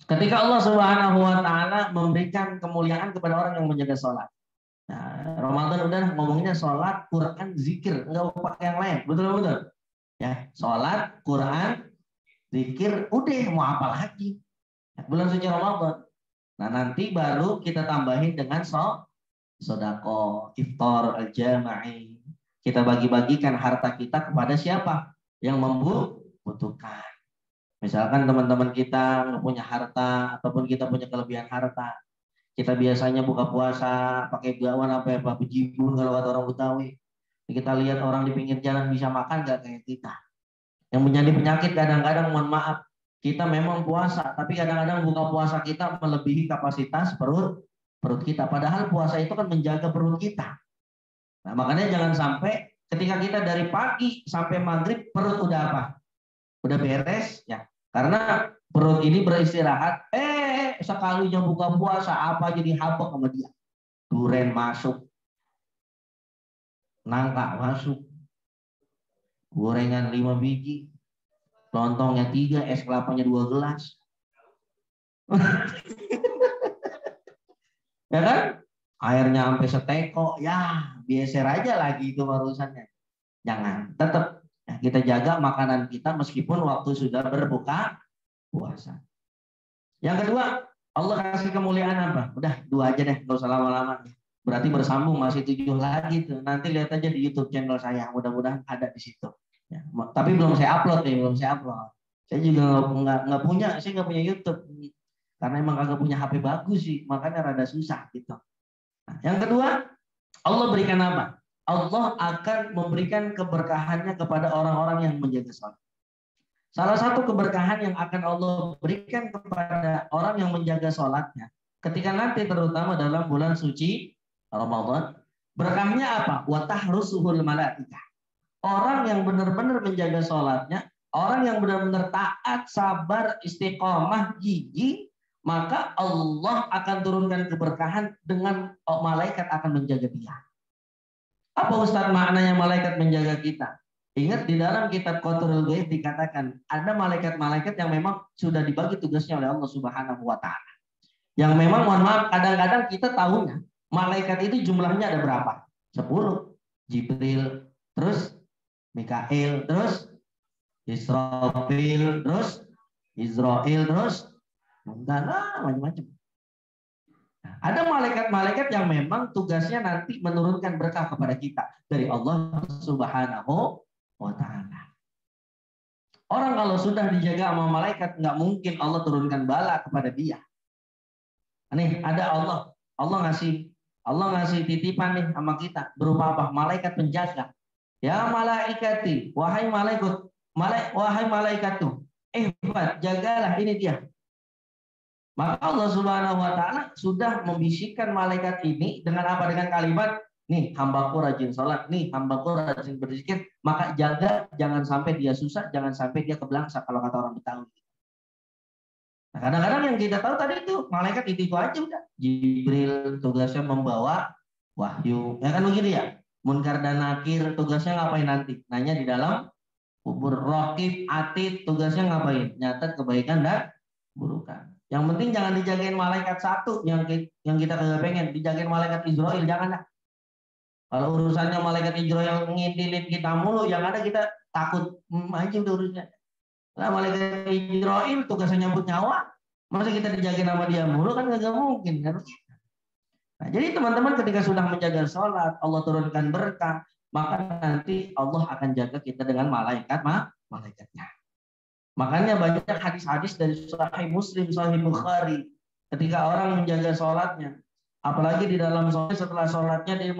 F: ketika Allah Subhanahu wa Ta'ala memberikan kemuliaan kepada orang yang menjaga sholat. Nah, Ramadan udah ngomonginnya sholat, Quran, zikir, nggak pakai yang lain, betul. Ya, sholat, Quran, zikir, udah mau apa lagi? Nah, bulan suci Ramadan. Nah, nanti baru kita tambahin dengan sodako, iftar al-jama'i. Kita bagi-bagikan harta kita kepada siapa? Yang membutuhkan. Misalkan teman-teman kita nggak punya harta, ataupun kita punya kelebihan harta. Kita biasanya buka puasa pakai gawan apa bejibun kalau kata orang Betawi. Kita lihat orang di pinggir jalan bisa makan nggak kayak kita. Yang menjadi penyakit kadang-kadang, mohon maaf, kita memang puasa, tapi kadang-kadang buka puasa kita melebihi kapasitas perut kita. Padahal puasa itu kan menjaga perut kita. Nah, makanya jangan sampai ketika kita dari pagi sampai maghrib perut udah apa? Udah beres ya. Karena perut ini beristirahat. Sekalinya buka puasa apa jadi habak sama dia. Duren masuk. Nangka masuk. Gorengan 5 biji. Lontongnya 3, es kelapanya 2 gelas. Ya kan? Airnya sampai seteko. Ya, geser aja lagi itu urusannya. Jangan. Tetap kita jaga makanan kita meskipun waktu sudah berbuka puasa. Yang kedua, Allah kasih kemuliaan apa? Udah 2 aja deh, nggak usah lama-lama. Berarti bersambung masih 7 lagi tuh. Nanti lihat aja di YouTube channel saya, mudah-mudahan ada di situ. Ya, tapi belum saya upload nih, belum saya upload. Saya juga nggak punya, saya nggak punya YouTube karena emang kagak punya HP bagus sih, makanya rada susah gitu. Nah, yang kedua, Allah berikan apa? Allah akan memberikan keberkahannya kepada orang-orang yang menjaga salat. Salah satu keberkahan yang akan Allah berikan kepada orang yang menjaga sholatnya, ketika nanti terutama dalam bulan suci Ramadan, berkahnya apa? Wa tahrusuhul malaikah. Orang yang benar-benar menjaga sholatnya, orang yang benar-benar taat, sabar, istiqomah, gigih, maka Allah akan turunkan keberkahan dengan malaikat akan menjaga dia. Apa Ustaz maknanya malaikat menjaga kita? Ingat di dalam kitab Qatrul Ghaib dikatakan ada malaikat-malaikat yang memang sudah dibagi tugasnya oleh Allah Subhanahu wa taala. Yang memang mohon maaf kadang-kadang kita tahunya malaikat itu jumlahnya ada berapa? 10. Jibril, terus Mikail, terus Israfil, terus Israel, terus macam-macam. Ada malaikat-malaikat yang memang tugasnya nanti menurunkan berkah kepada kita dari Allah Subhanahu wa ta'ala. Orang kalau sudah dijaga sama malaikat, nggak mungkin Allah turunkan bala kepada dia. Nih ada Allah ngasih titipan nih sama kita berupa apa? Malaikat penjaga. Ya malaikati, wahai malaikatu, jagalah ini dia. Maka Allah Subhanahu wa taala sudah membisikkan malaikat ini dengan apa? Dengan kalimat, nih hambaku rajin sholat, nih hambaku rajin berzikir, maka jaga jangan sampai dia susah, jangan sampai dia kebelangsa kalau kata orang Betawi. Nah, kadang-kadang yang kita tahu tadi itu malaikat itu aja udah. Jibril tugasnya membawa wahyu, ya kan begitu ya. Munkar dan Nakir tugasnya ngapain nanti? Nanya di dalam kubur. Raqib Atid tugasnya ngapain? Nyatet kebaikan dan keburukan. Yang penting jangan dijagain malaikat satu yang kita kagak pengen, dijagain malaikat Israel, jangan dah. Kalau urusannya malaikat Israel ngintilin kita mulu, yang ada kita takut aja udah urusnya. Nah, malaikat Israel tugasnya nyambut nyawa, masa kita dijagain sama dia mulu kan kagak mungkin kan. Nah, jadi teman-teman ketika sudah menjaga sholat, Allah turunkan berkah, maka nanti Allah akan jaga kita dengan malaikatnya. Makanya banyak hadis-hadis dari Sahih Muslim, Sahih Bukhari, ketika orang menjaga sholatnya, apalagi di dalam sholat, setelah sholatnya dia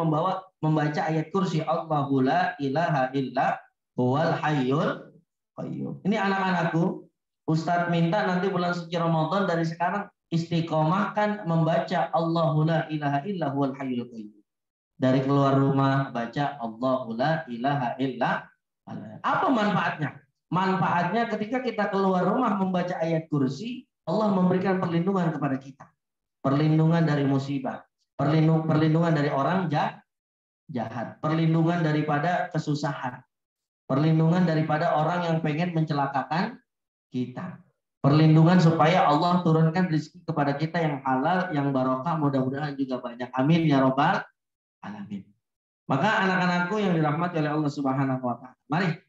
F: membaca ayat kursi, Allahu la ilaha illa huwal hayyul qayyum. Ini anak-anakku, Ustadz minta nanti bulan suci Ramadan dari sekarang istiqomahkan membaca Allahu la ilaha illa huwal hayyul qayyum. Dari keluar rumah baca Allahu la ilaha illa. Apa manfaatnya? Manfaatnya ketika kita keluar rumah membaca ayat kursi, Allah memberikan perlindungan kepada kita. Perlindungan dari musibah, perlindungan dari orang jahat, perlindungan daripada kesusahan, perlindungan daripada orang yang pengen mencelakakan kita. Perlindungan supaya Allah turunkan rezeki kepada kita yang halal, yang barokah, mudah-mudahan juga banyak. Amin ya robbal alamin. Maka anak-anakku yang dirahmati oleh Allah Subhanahu wa taala, mari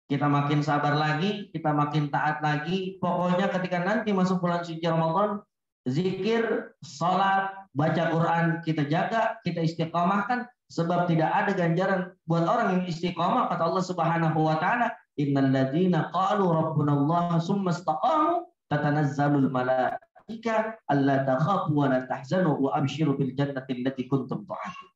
F: kita makin sabar lagi, kita makin taat lagi. Pokoknya ketika nanti masuk bulan suci Ramadan, zikir, salat, baca Quran kita jaga, kita istiqomahkan, sebab tidak ada ganjaran buat orang yang istiqomah. Kata Allah Subhanahu wa taala, innal ladzina qalu rabbunallah tsumma istaqamu tatanazzalul malaika alla takhafu wa la tahzanu wa abshiru bil jannati allati kuntum tu'adun.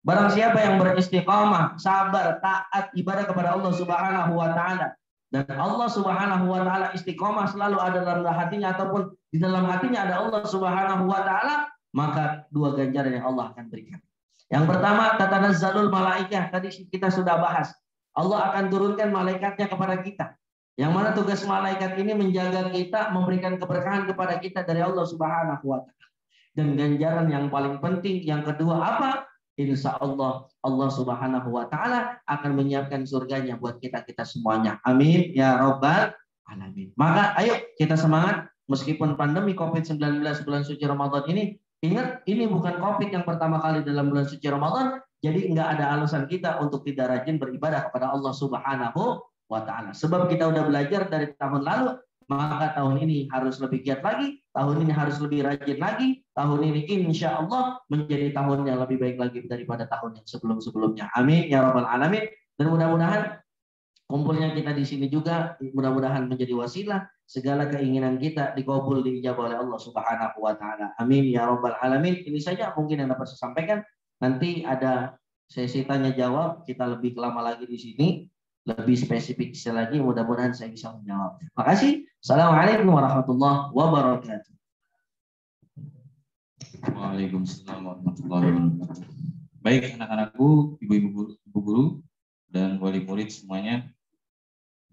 F: Barang siapa yang beristiqamah, sabar, taat, ibadah kepada Allah Subhanahu wa taala, dan Allah Subhanahu wa taala istiqamah selalu ada dalam hatinya ataupun di dalam hatinya ada Allah Subhanahu wa taala, maka 2 ganjaran yang Allah akan berikan. Yang pertama, tatanazzalul malaikah, tadi kita sudah bahas. Allah akan turunkan malaikatnya kepada kita. Yang mana tugas malaikat ini menjaga kita, memberikan keberkahan kepada kita dari Allah Subhanahu wa taala. Dan ganjaran yang paling penting yang kedua apa? Insya Allah Allah Subhanahu wa taala akan menyiapkan surganya buat kita semuanya. Amin ya robbal alamin. Maka ayo kita semangat meskipun pandemi COVID-19 bulan suci Ramadan ini. Ingat, ini bukan COVID yang pertama kali dalam bulan suci Ramadan, Jadi nggak ada alasan kita untuk tidak rajin beribadah kepada Allah Subhanahu wa Ta'ala. Sebab kita udah belajar dari tahun lalu, maka tahun ini harus lebih giat lagi, tahun ini harus lebih rajin lagi, tahun ini insya Allah menjadi tahun yang lebih baik lagi daripada tahun yang sebelum-sebelumnya. Amin ya rabbal alamin. Dan mudah-mudahan kumpulnya kita di sini juga mudah-mudahan menjadi wasilah segala keinginan kita dikabul diijabah oleh Allah Subhanahu wa Ta'ala. Amin ya rabbal alamin. Ini saja mungkin yang dapat saya sampaikan. Nanti ada sesi tanya jawab, kita lebih lama lagi di sini, lebih spesifik lagi, mudah-mudahan saya bisa menjawab. Makasih. Assalamualaikum warahmatullahi wabarakatuh.
D: Waalaikumsalam warahmatullahi wabarakatuh. Baik anak-anakku, ibu-ibu guru dan wali murid semuanya,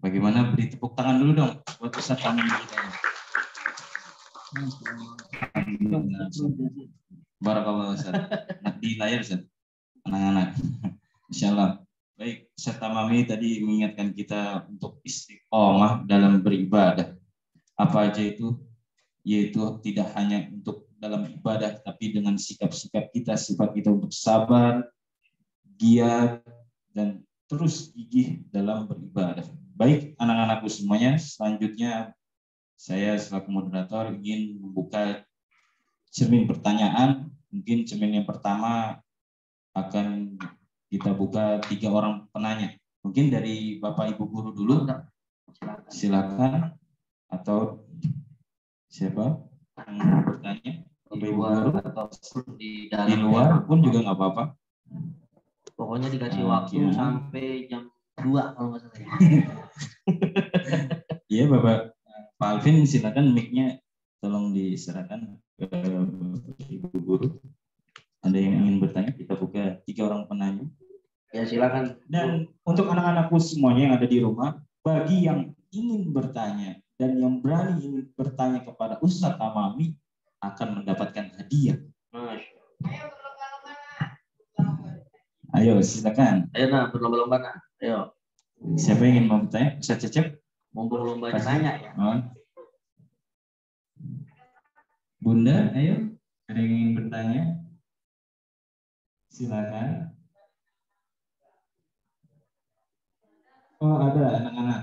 D: bagaimana beri tepuk tangan dulu dong buat Ustaz kami kita. Barakallahu Ustaz. Di layar Ustaz. Anak-anak. Insyaallah. Baik, Ustaz Tamami tadi mengingatkan kita untuk istiqomah dalam beribadah. Apa aja itu? Yaitu tidak hanya untuk dalam ibadah, tapi dengan sikap-sikap kita, sifat kita untuk sabar, giat, dan terus gigih dalam beribadah. Baik anak-anakku semuanya, selanjutnya saya selaku moderator ingin membuka cermin pertanyaan. Mungkin cermin yang pertama akan kita buka 3 orang penanya. Mungkin dari Bapak Ibu guru dulu, silakan. Atau siapa yang bertanya?
F: Di luar atau di dalam.
D: Di luar pun juga nggak apa-apa.
F: Pokoknya dikasih waktu sampai jam 2 kalau nggak salah.
D: Iya Bapak Pak Alvin, silakan mic-nya tolong diserahkan ke Ibu guru. Ada yang ingin bertanya, kita buka 3 orang penanya.
F: Ya silakan.
B: Dan untuk anak-anakku semuanya yang ada di rumah, bagi yang ingin bertanya dan yang berani ingin bertanya kepada Ustaz Tamami akan mendapatkan hadiah. Ayo silakan.
F: Ayo nah, berlomba-lomba nah. Ayo.
D: Siapa yang ingin mau bertanya? Ustaz Cecep?
F: Mumpung lomba tanya ya.
D: Oh. Bunda, ayo. Ada yang ingin bertanya? Silakan. Oh, ada anak-anak.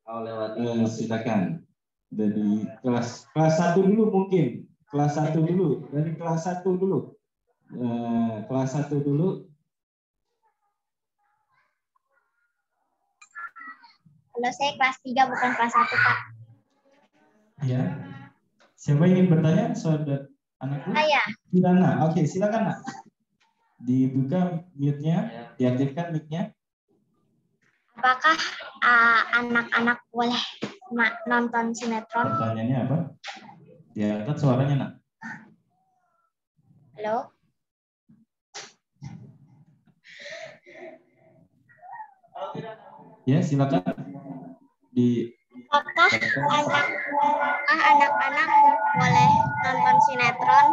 F: Oh, lewat
D: Silakan. Dari kelas 1 dulu mungkin. Kelas 1 dulu. Dari kelas 1 dulu. Kelas 1 dulu.
C: Kalau saya kelas 3 bukan kelas 1, Pak.
B: Ya. Siapa yang ingin bertanya? Saudara anakku?
C: Saya.
B: Kirana. Oke, silakan Nak. Dibuka mute-nya, diaktifkan mic-nya.
C: Apakah anak-anak boleh nonton sinetron?
B: Pertanyaannya apa? Diangkat suaranya Nak.
C: Halo?
B: Ya, silakan.
C: Apakah anak-anak boleh nonton sinetron?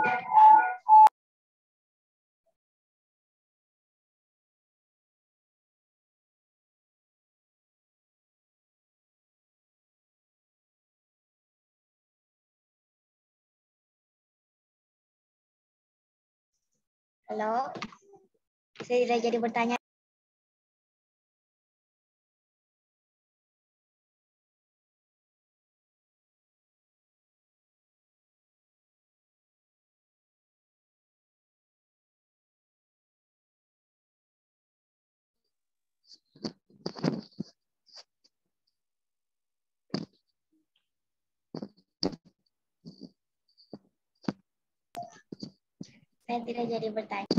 C: Halo? Saya tidak jadi bertanya. Saya tidak jadi bertanya.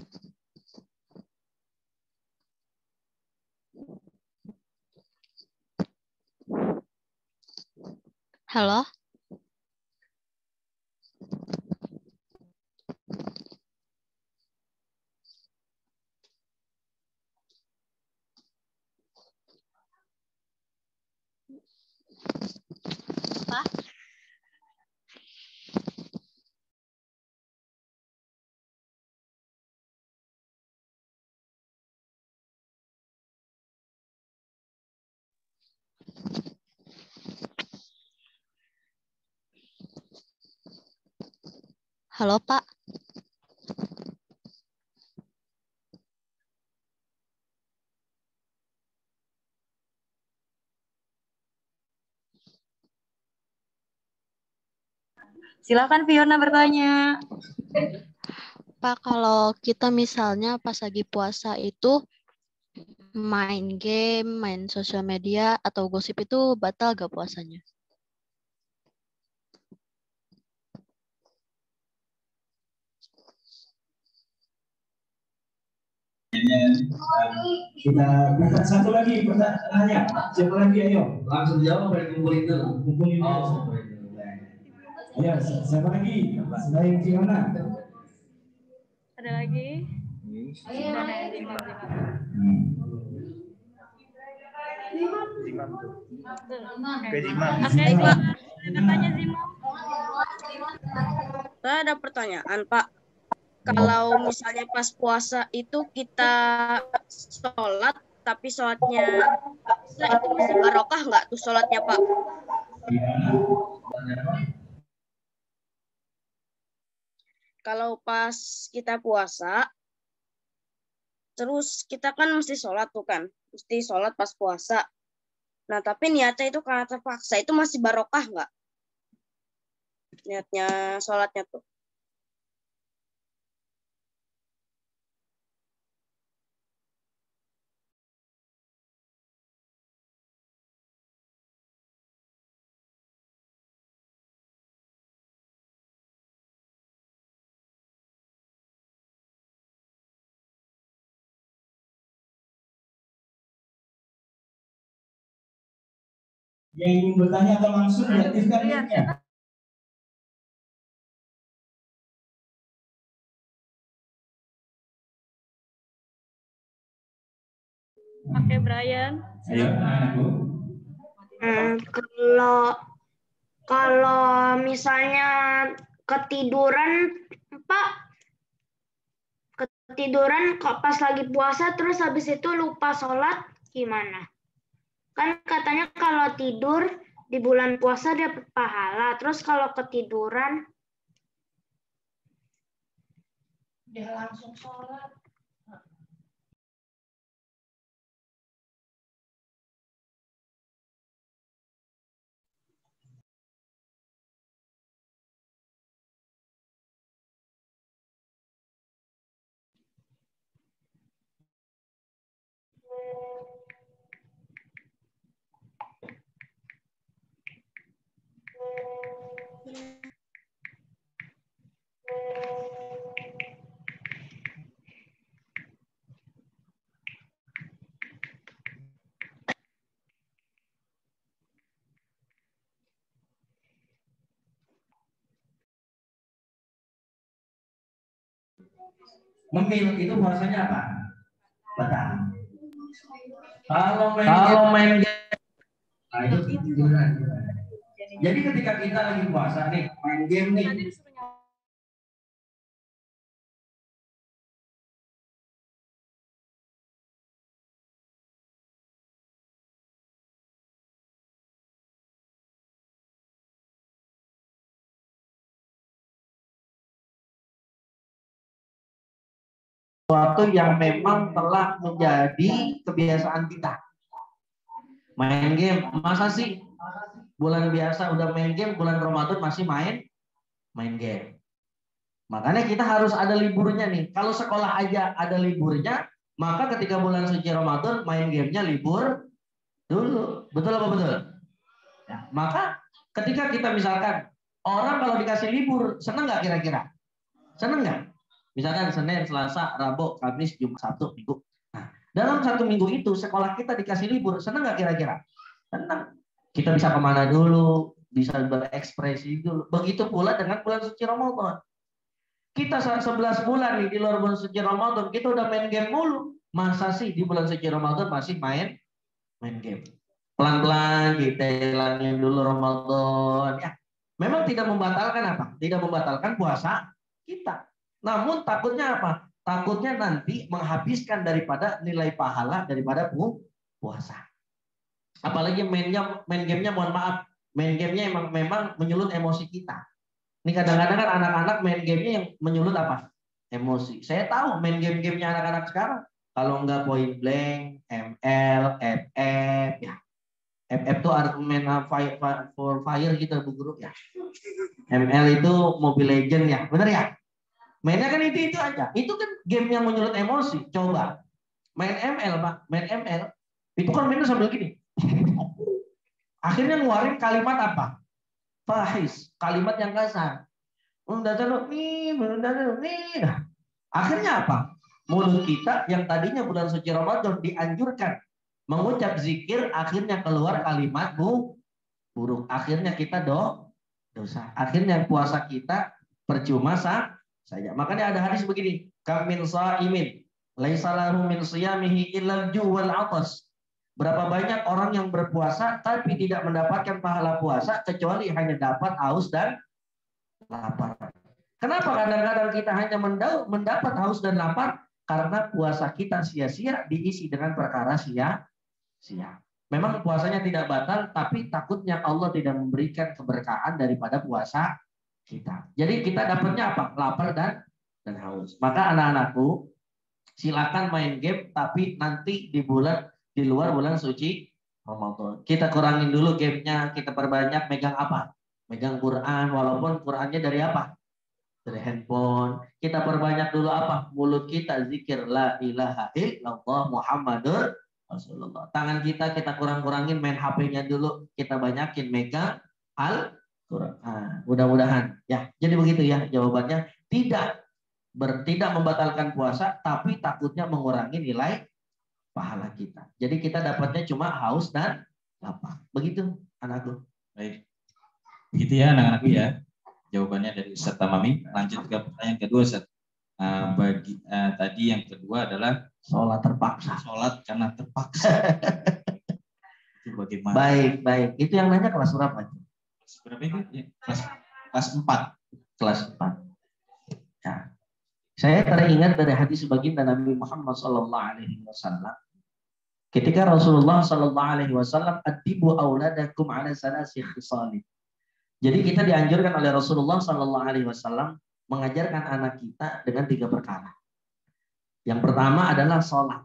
C: Halo? Apa? Halo, Pak.
G: Silakan Fiona bertanya.
H: Pak, kalau kita misalnya pas lagi puasa itu main game, main sosial media, atau gosip itu batal gak puasanya?
B: Kita buka satu lagi pertanyaannya. Siapa lagi, ayo?
E: Langsung jawab, boleh kumpulin dulu.
B: Kumpulin dulu.
E: Oh,
B: Ayo, siapa lagi? Selain Fiona.
G: Ada lagi? Oke, Pak. Bertanya Zimam.
I: Saya ada pertanyaan, Pak. Kalau misalnya pas puasa itu kita sholat, tapi sholatnya itu masih barokah nggak tuh sholatnya, Pak? Kalau pas kita puasa, terus kita kan mesti sholat tuh kan, mesti sholat pas puasa. Nah, tapi niatnya itu karena terpaksa, itu masih barokah nggak? Niatnya sholatnya tuh.
B: Yang ingin bertanya atau langsung diaktifkan mic-nya.
G: Oke, Brian.
B: Ayo,
C: Kalau misalnya ketiduran, Pak, ketiduran pas lagi puasa terus habis itu lupa sholat gimana? Kan katanya kalau tidur di bulan puasa dapat pahala. Terus kalau ketiduran dia langsung sholat.
E: Ngemil itu puasanya apa? Batal. Kalau main game, nah itu ketiduran. Jadi ketika kita lagi puasa nih, main game nih,
F: sesuatu yang memang telah menjadi kebiasaan kita. Main game, masa sih bulan biasa udah main game, bulan Ramadan masih main game. Makanya kita harus ada liburnya nih. Kalau sekolah aja ada liburnya, maka ketika bulan suci Ramadan main gamenya libur dulu. Betul apa betul? Ya, maka ketika kita misalkan orang kalau dikasih libur, seneng nggak kira-kira? Seneng nggak? Misalkan Senin, Selasa, Rabu, Kamis, Jumat, Sabtu, Minggu. Nah, dalam satu minggu itu sekolah kita dikasih libur, senang nggak kira-kira? Senang. Kita bisa kemana dulu, bisa berekspresi dulu. Begitu pula dengan bulan suci Ramadan. Kita 11 bulan nih di luar bulan suci Ramadan, kita udah main game mulu. Masa sih di bulan suci Ramadan masih main game? Pelan-pelan kita hilangin dulu Ramadan. Ya, memang tidak membatalkan apa? Tidak membatalkan puasa kita. Namun takutnya apa? Takutnya nanti menghabiskan daripada nilai pahala daripada puasa. Apalagi main gamenya, mohon maaf, main gamenya memang menyulut emosi kita. Ini kadang-kadang kan anak-anak main gamenya yang menyulut apa? Emosi. Saya tahu main game-gamenya anak-anak sekarang. Kalau enggak point blank, ML, FF, ya. FF itu argumen for fire gitu Bu Guru ya. ML itu Mobile Legend ya, bener ya? Mainnya kan itu aja. Itu kan game yang menyulut emosi. Coba main ML, Pak. Main ML itu kan mainnya sambil gini. Akhirnya ngeluarin kalimat apa? Fahis, kalimat yang kasar. Akhirnya apa? Mulut kita yang tadinya bulan suci Ramadan dianjurkan mengucap zikir, akhirnya keluar kalimat buruk. Akhirnya kita dosa. Akhirnya puasa kita percuma saja. Makanya ada hadis begini, kam min shaimin laisa lahu min shiyamihi illa al-ju' wal 'atas. Berapa banyak orang yang berpuasa tapi tidak mendapatkan pahala puasa kecuali hanya dapat haus dan lapar. Kenapa kadang-kadang kita hanya mendapat haus dan lapar? Karena puasa kita sia-sia diisi dengan perkara sia-sia. Memang puasanya tidak batal, tapi takutnya Allah tidak memberikan keberkahan daripada puasa kita. Jadi kita dapatnya apa? Lapar dan haus. Maka anak-anakku, silakan main game, tapi nanti di luar bulan suci Ramadan. Kita kurangin dulu gamenya, kita perbanyak megang apa? Megang Quran, walaupun Qurannya dari apa? Dari handphone. Kita perbanyak dulu apa? Mulut kita zikir la ilaha illallah Muhammadur Rasulullah. Tangan kita kurang-kurangin main HP-nya dulu, kita banyakin megang Al-Quran. Mudah-mudahan ya. Jadi begitu ya jawabannya. Tidak membatalkan puasa, tapi takutnya mengurangi nilai pahala kita. Jadi kita dapatnya cuma haus dan lapar. Begitu anakku.
D: Baik. Begitu ya anak-anakku ya. Jawabannya dari Ustaz Tamami. Lanjut ke pertanyaan kedua, Ustaz. Tadi yang kedua adalah
F: sholat terpaksa.
D: Sholat karena terpaksa. Itu bagaimana?
F: Baik. Itu yang nanya kelas berapa?
D: Kelas berapa itu? Ya, kelas 4.
F: Kelas 4. Ya. Saya teringat dari hadis baginda Nabi Muhammad SAW. Ketika Rasulullah SAW adibu auladakum ala salasi khisalin. Jadi kita dianjurkan oleh Rasulullah SAW mengajarkan anak kita dengan 3 perkara. Yang pertama adalah sholat.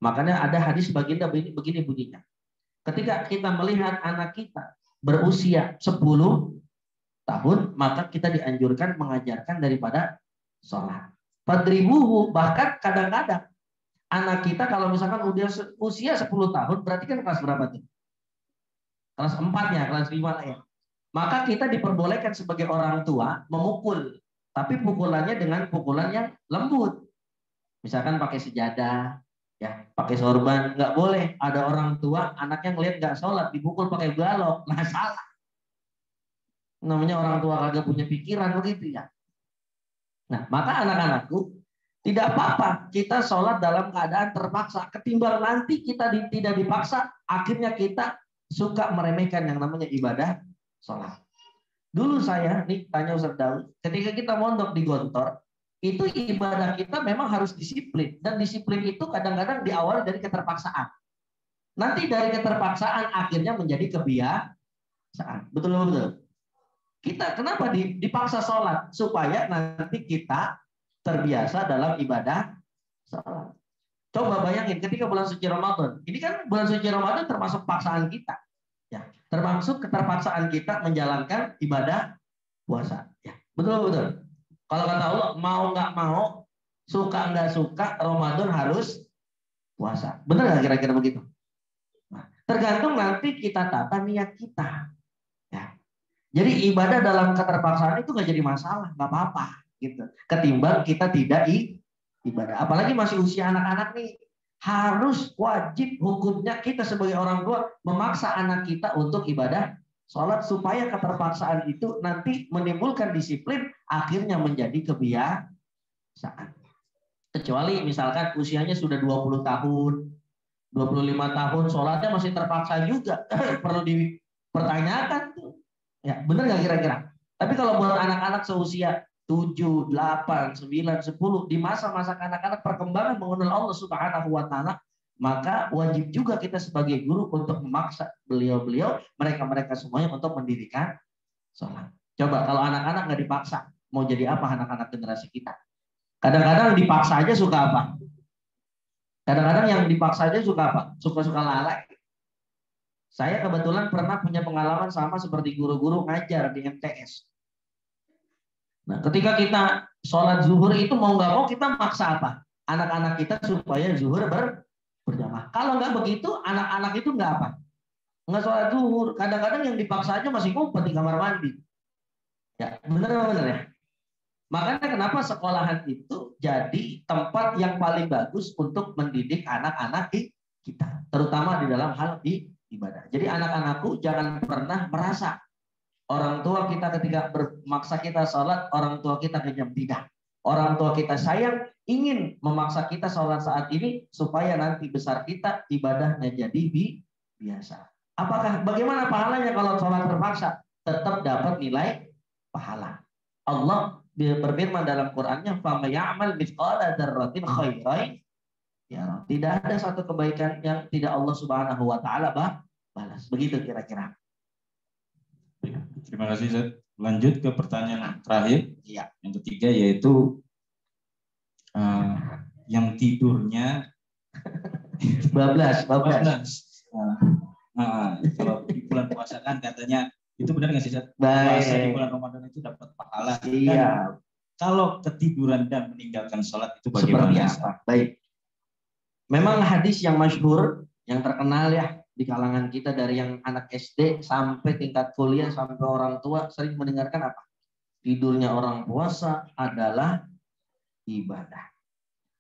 F: Makanya ada hadis baginda begini bunyinya. Ketika kita melihat anak kita berusia 10 tahun, maka kita dianjurkan mengajarkan daripada sholat. Fadribuhu, bahkan kadang-kadang anak kita kalau misalkan udah usia 10 tahun, berarti kan kelas berapa tuh? Kelas 4 ya, kelas 5 lah ya. Maka kita diperbolehkan sebagai orang tua memukul, tapi pukulannya dengan pukulan yang lembut. Misalkan pakai sejadah, ya, pakai sorban, nggak boleh. Ada orang tua anaknya ngelihat nggak sholat, dipukul pakai balok, nah salah. Namanya orang tua kagak punya pikiran begitu ya. Nah, maka anak-anakku tidak apa-apa kita sholat dalam keadaan terpaksa. Ketimbang nanti kita tidak dipaksa, akhirnya kita suka meremehkan yang namanya ibadah sholat. Dulu saya nih tanya Ustaz Daud, ketika kita mondok di Gontor, itu ibadah kita memang harus disiplin, dan disiplin itu kadang-kadang diawali dari keterpaksaan. Nanti dari keterpaksaan akhirnya menjadi kebiasaan. Betul. Kita kenapa dipaksa sholat? Supaya nanti kita terbiasa dalam ibadah sholat. Coba bayangin ketika bulan suci Ramadan. Ini kan bulan suci Ramadan termasuk paksaan kita. Ya, termasuk keterpaksaan kita menjalankan ibadah puasa. Ya, betul. Kalau kata Allah, mau nggak mau, suka nggak suka, Ramadan harus puasa. Benar nggak kira-kira begitu? Nah, tergantung nanti kita tata niat kita. Ya. Jadi ibadah dalam keterpaksaan itu nggak jadi masalah, nggak apa-apa gitu. Ketimbang kita tidak ibadah. Apalagi masih usia anak-anak nih. Harus wajib hukumnya kita sebagai orang tua memaksa anak kita untuk ibadah sholat supaya keterpaksaan itu nanti menimbulkan disiplin, akhirnya menjadi kebiasaan. Kecuali misalkan usianya sudah 20 tahun, 25 tahun, sholatnya masih terpaksa juga, perlu dipertanyakan tuh. Ya, benar nggak kira-kira? Tapi kalau buat anak-anak seusia 7, 8, 9, 10 di masa-masa anak-anak perkembangan mengenal Allah Subhanahu wa taala, maka wajib juga kita sebagai guru untuk memaksa beliau-beliau, mereka semuanya untuk mendirikan sholat. Coba kalau anak-anak nggak dipaksa, mau jadi apa anak-anak generasi kita? Kadang-kadang dipaksa aja suka apa? Kadang-kadang yang dipaksa aja suka apa? Suka-suka lalai. Saya kebetulan pernah punya pengalaman sama seperti guru-guru ngajar di MTS. Nah, ketika kita sholat zuhur itu mau nggak mau kita maksa apa? Anak-anak kita supaya zuhur berjamaah. Kalau nggak begitu, anak-anak itu nggak apa? Nggak sholat zuhur. Kadang-kadang yang dipaksa aja masih ngumpet di kamar mandi. Ya, bener ya. Makanya kenapa sekolahan itu jadi tempat yang paling bagus untuk mendidik anak-anak kita, terutama di dalam hal ibadah. Jadi anak-anakku jangan pernah merasa orang tua kita ketika memaksa kita sholat, orang tua kita kejam. Tidak. Orang tua kita sayang, ingin memaksa kita sholat saat ini supaya nanti besar kita ibadahnya jadi biasa. Bagaimana pahalanya kalau sholat terpaksa? Tetap dapat nilai pahala. Allah berfirman dalam Qur'annya, "Faman ya'mal mithqala dzarratin khairan ya." Tidak ada satu kebaikan yang tidak Allah Subhanahu wa taala balas. Begitu kira-kira.
D: Terima kasih, Zat. Lanjut ke pertanyaan terakhir.
F: Iya.
D: Yang ketiga yaitu yang tidurnya
F: 12.
D: Kalau di bulan puasa kan katanya itu benar nggak sih, Zat?
F: Baik.
D: Puasa di bulan Ramadan itu dapat pahala.
F: Iya.
D: Kalau ketiduran dan meninggalkan sholat itu bagaimana?
F: Seperti apa? Baik. Memang hadis yang masyhur, yang terkenal ya di kalangan kita dari yang anak SD sampai tingkat kuliah sampai orang tua sering mendengarkan apa? Tidurnya orang puasa adalah ibadah.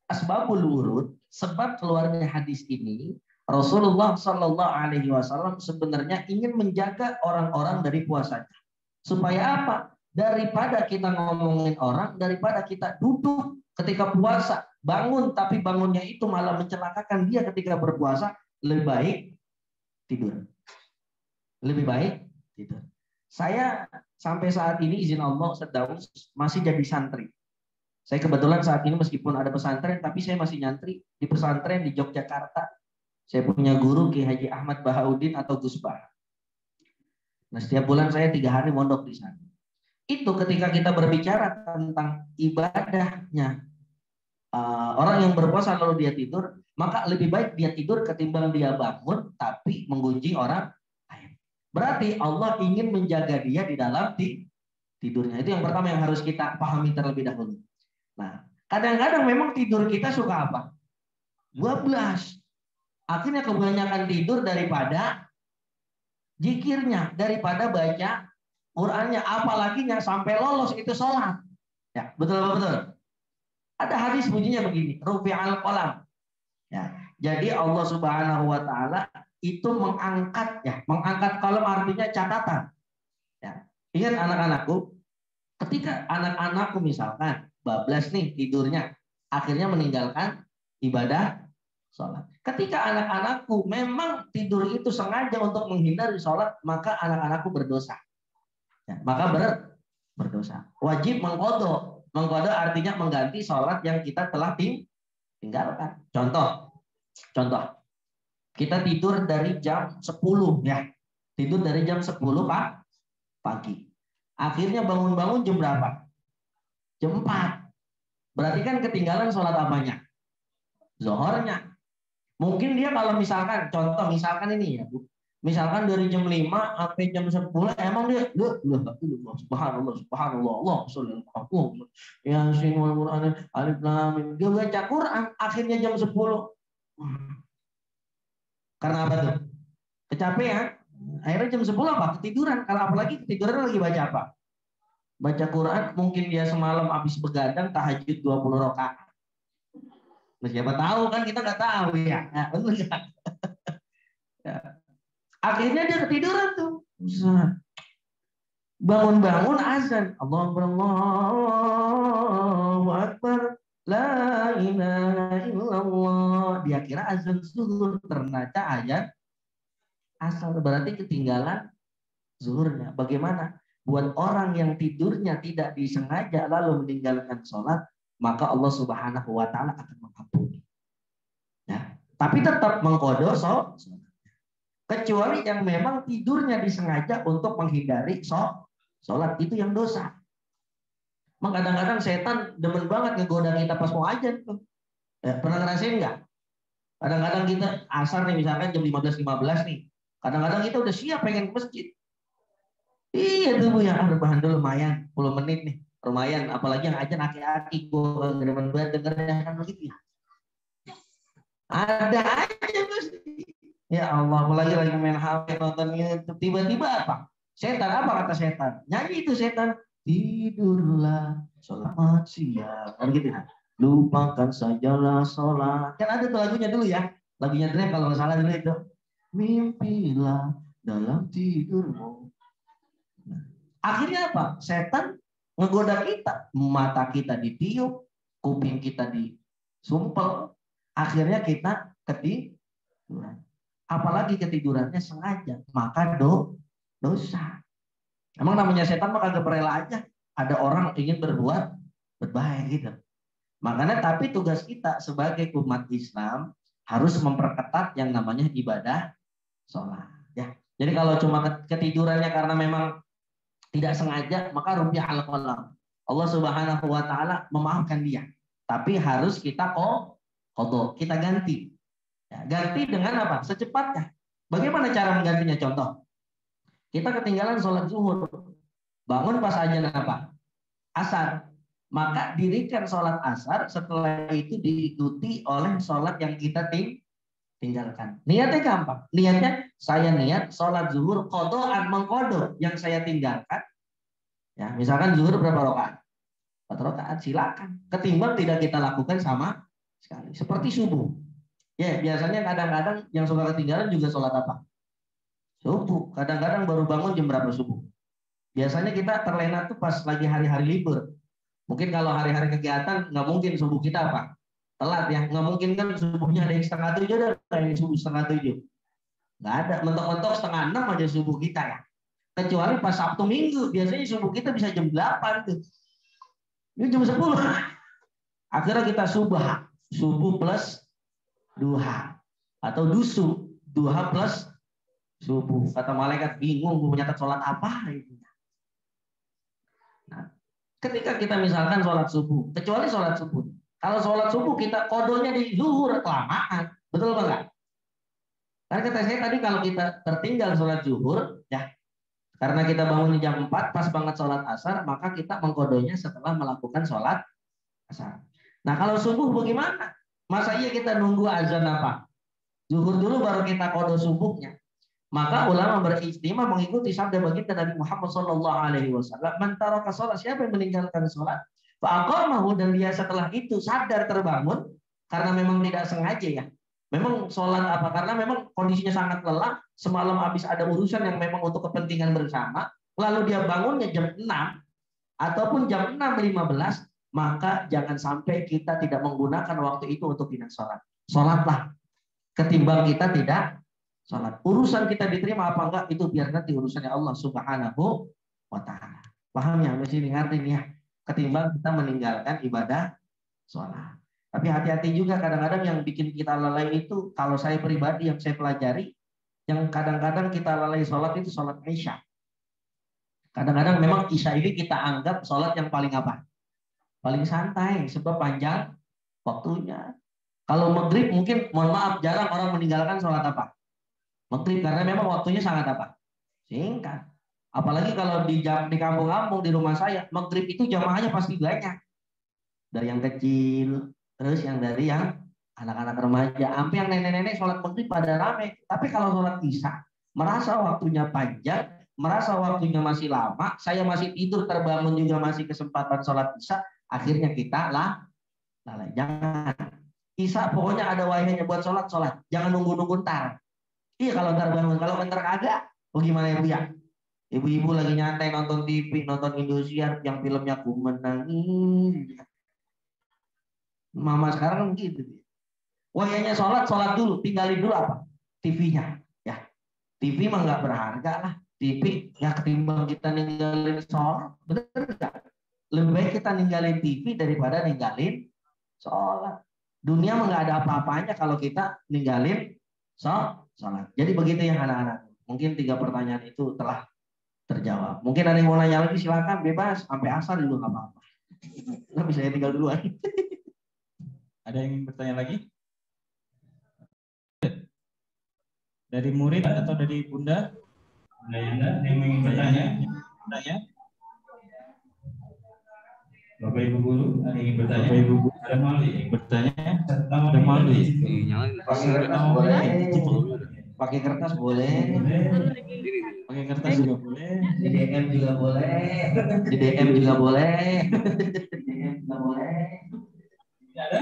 F: Asbabul wurud, sebab keluarnya hadis ini, Rasulullah Shallallahu Alaihi Wasallam sebenarnya ingin menjaga orang-orang dari puasanya. Supaya apa? Daripada kita ngomongin orang, daripada kita duduk ketika puasa, bangun tapi bangunnya itu malah mencelakakan dia ketika berpuasa, lebih baik tidur. Lebih baik tidur. Saya sampai saat ini izin Allah sedang masih jadi santri. Saya kebetulan saat ini meskipun ada pesantren, tapi saya masih nyantri di pesantren di Yogyakarta. Saya punya guru Ki Haji Ahmad Bahauddin atau Gus Bah. Nah, setiap bulan saya 3 hari mondok di sana. Itu ketika kita berbicara tentang ibadahnya orang yang berpuasa lalu dia tidur, maka lebih baik dia tidur ketimbang dia bangun tapi menggunjing orang lain. Berarti Allah ingin menjaga dia di dalam tidurnya. Itu yang pertama yang harus kita pahami terlebih dahulu. Nah, kadang-kadang memang tidur kita suka apa? 12. Akhirnya kebanyakan tidur daripada zikirnya, daripada baca Qur'annya, apalagi yang sampai lolos itu sholat. Ya, betul. Ada hadis bunyinya begini, rufi'al qalam. Ya, jadi Allah Subhanahu wa taala itu mengangkat qalam artinya catatan. Ya. Ingat anak-anakku, ketika anak-anakku misalkan bablas nih tidurnya, akhirnya meninggalkan ibadah sholat. Ketika anak-anakku memang tidur itu sengaja untuk menghindari sholat, maka anak-anakku berdosa. Ya, maka berdosa. Wajib mengqadha. Mengqadha artinya mengganti sholat yang kita telah tinggalkan. Contoh. Kita tidur dari jam 10 ya. Tidur dari jam 10 pagi. Akhirnya bangun-bangun jam berapa? Jam 4. Berarti kan ketinggalan sholat apanya? Zuhurnya. Mungkin dia kalau misalkan ini ya, Bu. Misalkan dari jam 5 sampai jam 10 emang dia subhanallah Allah sallallahu Yasin wal Qur'an alif lam mim. Dia baca Quran akhirnya jam 10. Karena apa tuh? Kecapean. Akhirnya jam 10 apa? Ketiduran. Kalau apalagi ketiduran lagi baca apa? Baca Quran, mungkin dia semalam habis begadang tahajud 20 rakaat. Nah, siapa tahu kan kita nggak tahu ya. Nah, betul nggak? Ya. Akhirnya dia ketiduran tuh. Bangun-bangun azan. Allahu Akbar. La ilaha illallah. Dia kira azan zuhur. Ternyata azan asar. Berarti ketinggalan zuhurnya. Bagaimana? Buat orang yang tidurnya tidak disengaja lalu meninggalkan sholat, maka Allah Subhanahu wa taala akan mengampuni. Ya. Tapi tetap mengqadha sholat. Kecuali yang memang tidurnya disengaja untuk menghindari sholat, itu yang dosa. Kadang-kadang setan demen banget ngegoda kita pas mau azan. Ya, pernah ngerasain nggak? Kadang-kadang kita asar nih misalkan jam 15.15 nih. Kadang-kadang kita udah siap pengen ke masjid. Iya tuh Bu ya, rebahan dulu lumayan, 10 menit nih. Lumayan, apalagi yang aja aki-aki, gue demen banget dengernya kan begitu ya. Ada aja pasti. Ya Allah, apalagi lagi main HP nonton YouTube, tiba-tiba apa? Setan, apa kata setan? Nyanyi itu setan. Tidurlah, selamat siang. Kan gitu kan? Lupakan sajalah sholat. Kan ada tuh lagunya dulu ya. Lagunya Drake kalau nggak salah dulu itu. Mimpilah dalam tidurmu. Nah, akhirnya apa? Setan ngegoda kita. Mata kita ditiup, kuping kita disumpel. Akhirnya kita ketiduran. Apalagi ketidurannya sengaja, maka dosa. Emang namanya setan mah kagak rela aja. Ada orang ingin berbuat berbahaya gitu. Makanya tapi tugas kita sebagai umat Islam harus memperketat yang namanya ibadah sholat. Ya. Jadi kalau cuma ketidurannya karena memang tidak sengaja, maka rupiah al-qalam. Allah Subhanahu wa taala memaafkan dia. Tapi harus kita qadha, kita ganti. Ya, ganti dengan apa? Secepatnya. Bagaimana cara menggantinya? Contoh. Kita ketinggalan sholat zuhur. Bangun pas azan apa? Asar. Maka dirikan sholat asar, setelah itu diikuti oleh sholat yang kita tinggalkan. Niatnya gampang. Niatnya saya niat sholat zuhur qadhaan mengqadha yang saya tinggalkan. Ya, misalkan zuhur berapa rakaat? 4 rakaat, silakan. Ketimbang tidak kita lakukan sama sekali. Seperti subuh. Ya, biasanya kadang-kadang yang suka ketinggalan juga sholat apa? Subuh. Kadang-kadang baru bangun jam berapa subuh. Biasanya kita terlena tuh pas lagi hari-hari libur. Mungkin kalau hari-hari kegiatan nggak mungkin subuh kita apa? Telat ya. Nggak mungkin kan subuhnya ada yang 6:30 ada yang subuh 6:30. Nggak ada. Mentok-mentok 5:30 aja subuh kita ya. Kecuali pas Sabtu Minggu. Biasanya subuh kita bisa jam 8 tuh. Ini jam 10. Akhirnya kita subuh plus duha atau duha plus subuh. Kata malaikat bingung mau nyatet sholat apa itu. Nah, ketika kita misalkan sholat subuh, kecuali sholat subuh. Kalau sholat subuh kita kodonya di zuhur kelamaan, betul apa enggak? Karena kata saya tadi kalau kita tertinggal sholat zuhur, ya karena kita bangun di jam 4 pas banget sholat asar, maka kita mengkodonya setelah melakukan sholat asar. Nah kalau subuh bagaimana? Masa iya kita nunggu azan apa? Zuhur dulu baru kita kodo subuhnya. Maka ulama berijtimah mengikuti sabda baginda Nabi Muhammad SAW. Man taraka sholat, siapa yang meninggalkan sholat? Fa'aqamahu, dan dia setelah itu sadar terbangun karena memang tidak sengaja ya. Memang sholat apa? Karena memang kondisinya sangat lelah. Semalam habis ada urusan yang memang untuk kepentingan bersama. Lalu dia bangunnya jam 6 ataupun jam 6.15. Maka jangan sampai kita tidak menggunakan waktu itu untuk tidak sholat. Sholatlah. Ketimbang kita tidak sholat. Urusan kita diterima apa enggak, itu biar nanti urusannya Allah Subhanahu wa ta'ala. Paham ya? Mesti ngerti nih ya. Ketimbang kita meninggalkan ibadah sholat. Tapi hati-hati juga kadang-kadang yang bikin kita lalai itu, kalau saya pribadi yang saya pelajari, yang kadang-kadang kita lalai sholat itu sholat Isya. Kadang-kadang memang Isya ini kita anggap sholat yang paling apa? Paling santai, sebab panjang waktunya. Kalau maghrib mungkin, mohon maaf, jarang orang meninggalkan sholat apa? Maghrib, karena memang waktunya sangat apa? Singkat. Apalagi kalau di kampung-kampung, di rumah saya, maghrib itu jamaahnya pasti banyak. Dari yang kecil, terus yang dari yang anak-anak remaja, sampai yang nenek-nenek sholat maghrib pada rame. Tapi kalau sholat Isya, merasa waktunya panjang, merasa waktunya masih lama, saya masih tidur, terbangun juga masih kesempatan sholat Isya, akhirnya kita lalai. Jangan. Isya pokoknya ada waktunya buat sholat. Jangan nunggu-nunggu ntar. Iya kalau ntar bangun, kalau ntar kagak, gimana ya Bu ya? Ibu-ibu lagi nyantai nonton TV, nonton Indosiar yang filmnya Ku Menangis. Mama sekarang kan begitu. Waktunya sholat dulu, tinggalin dulu apa? TV-nya. Ya, TV mah nggak berharga lah. TV ya ketimbang kita ninggalin sholat, bener nggak? Lebih baik kita ninggalin TV daripada ninggalin sholat. Dunia mah nggak ada apa-apanya kalau kita ninggalin sholat. Jadi begitu ya anak-anak. Mungkin 3 pertanyaan itu telah terjawab. Mungkin ada yang mau nanya lagi, silakan bebas. Sampai asar dulu nggak apa-apa. Nggak bisa tinggal duluan.
B: Ada yang bertanya lagi? Dari murid atau dari Bunda? Bunda Yanda yang ingin bertanya? Bapak Ibu guru ada yang ingin bertanya? Bapak Ibu guru ada malu yang bertanya? Ada malu ya?
F: Pakai kertas boleh. Pakai kertas boleh.
B: Pakai kertas juga boleh.
F: Di DM juga boleh. Di DM juga boleh. Di DM juga boleh.
B: Tidak ada?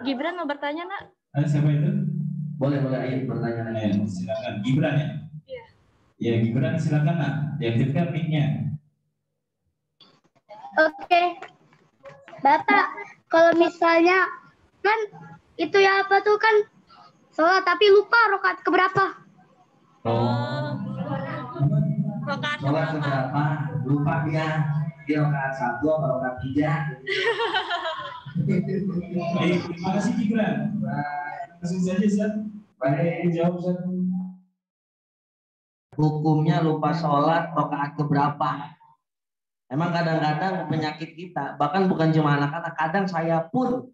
G: Gibran mau bertanya, Nak?
B: Ada siapa itu?
F: Boleh, ayo bertanya.
B: Ayo, silakan. Gibran ya?
G: Iya.
B: Ya, Gibran silakan, Nak. Diaktifkan mic-nya.
C: Oke. Bapak, kalau misalnya kan itu ya apa tuh kan sholat tapi lupa rakaat keberapa?
G: Rakaat
F: Sholat
G: keberapa?
F: keberapa? Lupa dia. Dia rakaat 1 atau rakaat 3.
B: Baik, terima kasih Gibran. Langsung saja, Ustaz. Baik, jawab, Ustaz.
F: Hukumnya lupa sholat rakaat keberapa? Emang kadang-kadang penyakit kita, bahkan bukan cuma anak-anak, kadang saya pun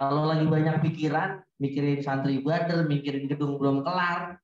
F: kalau lagi banyak pikiran, mikirin santri badal, mikirin gedung belum kelar,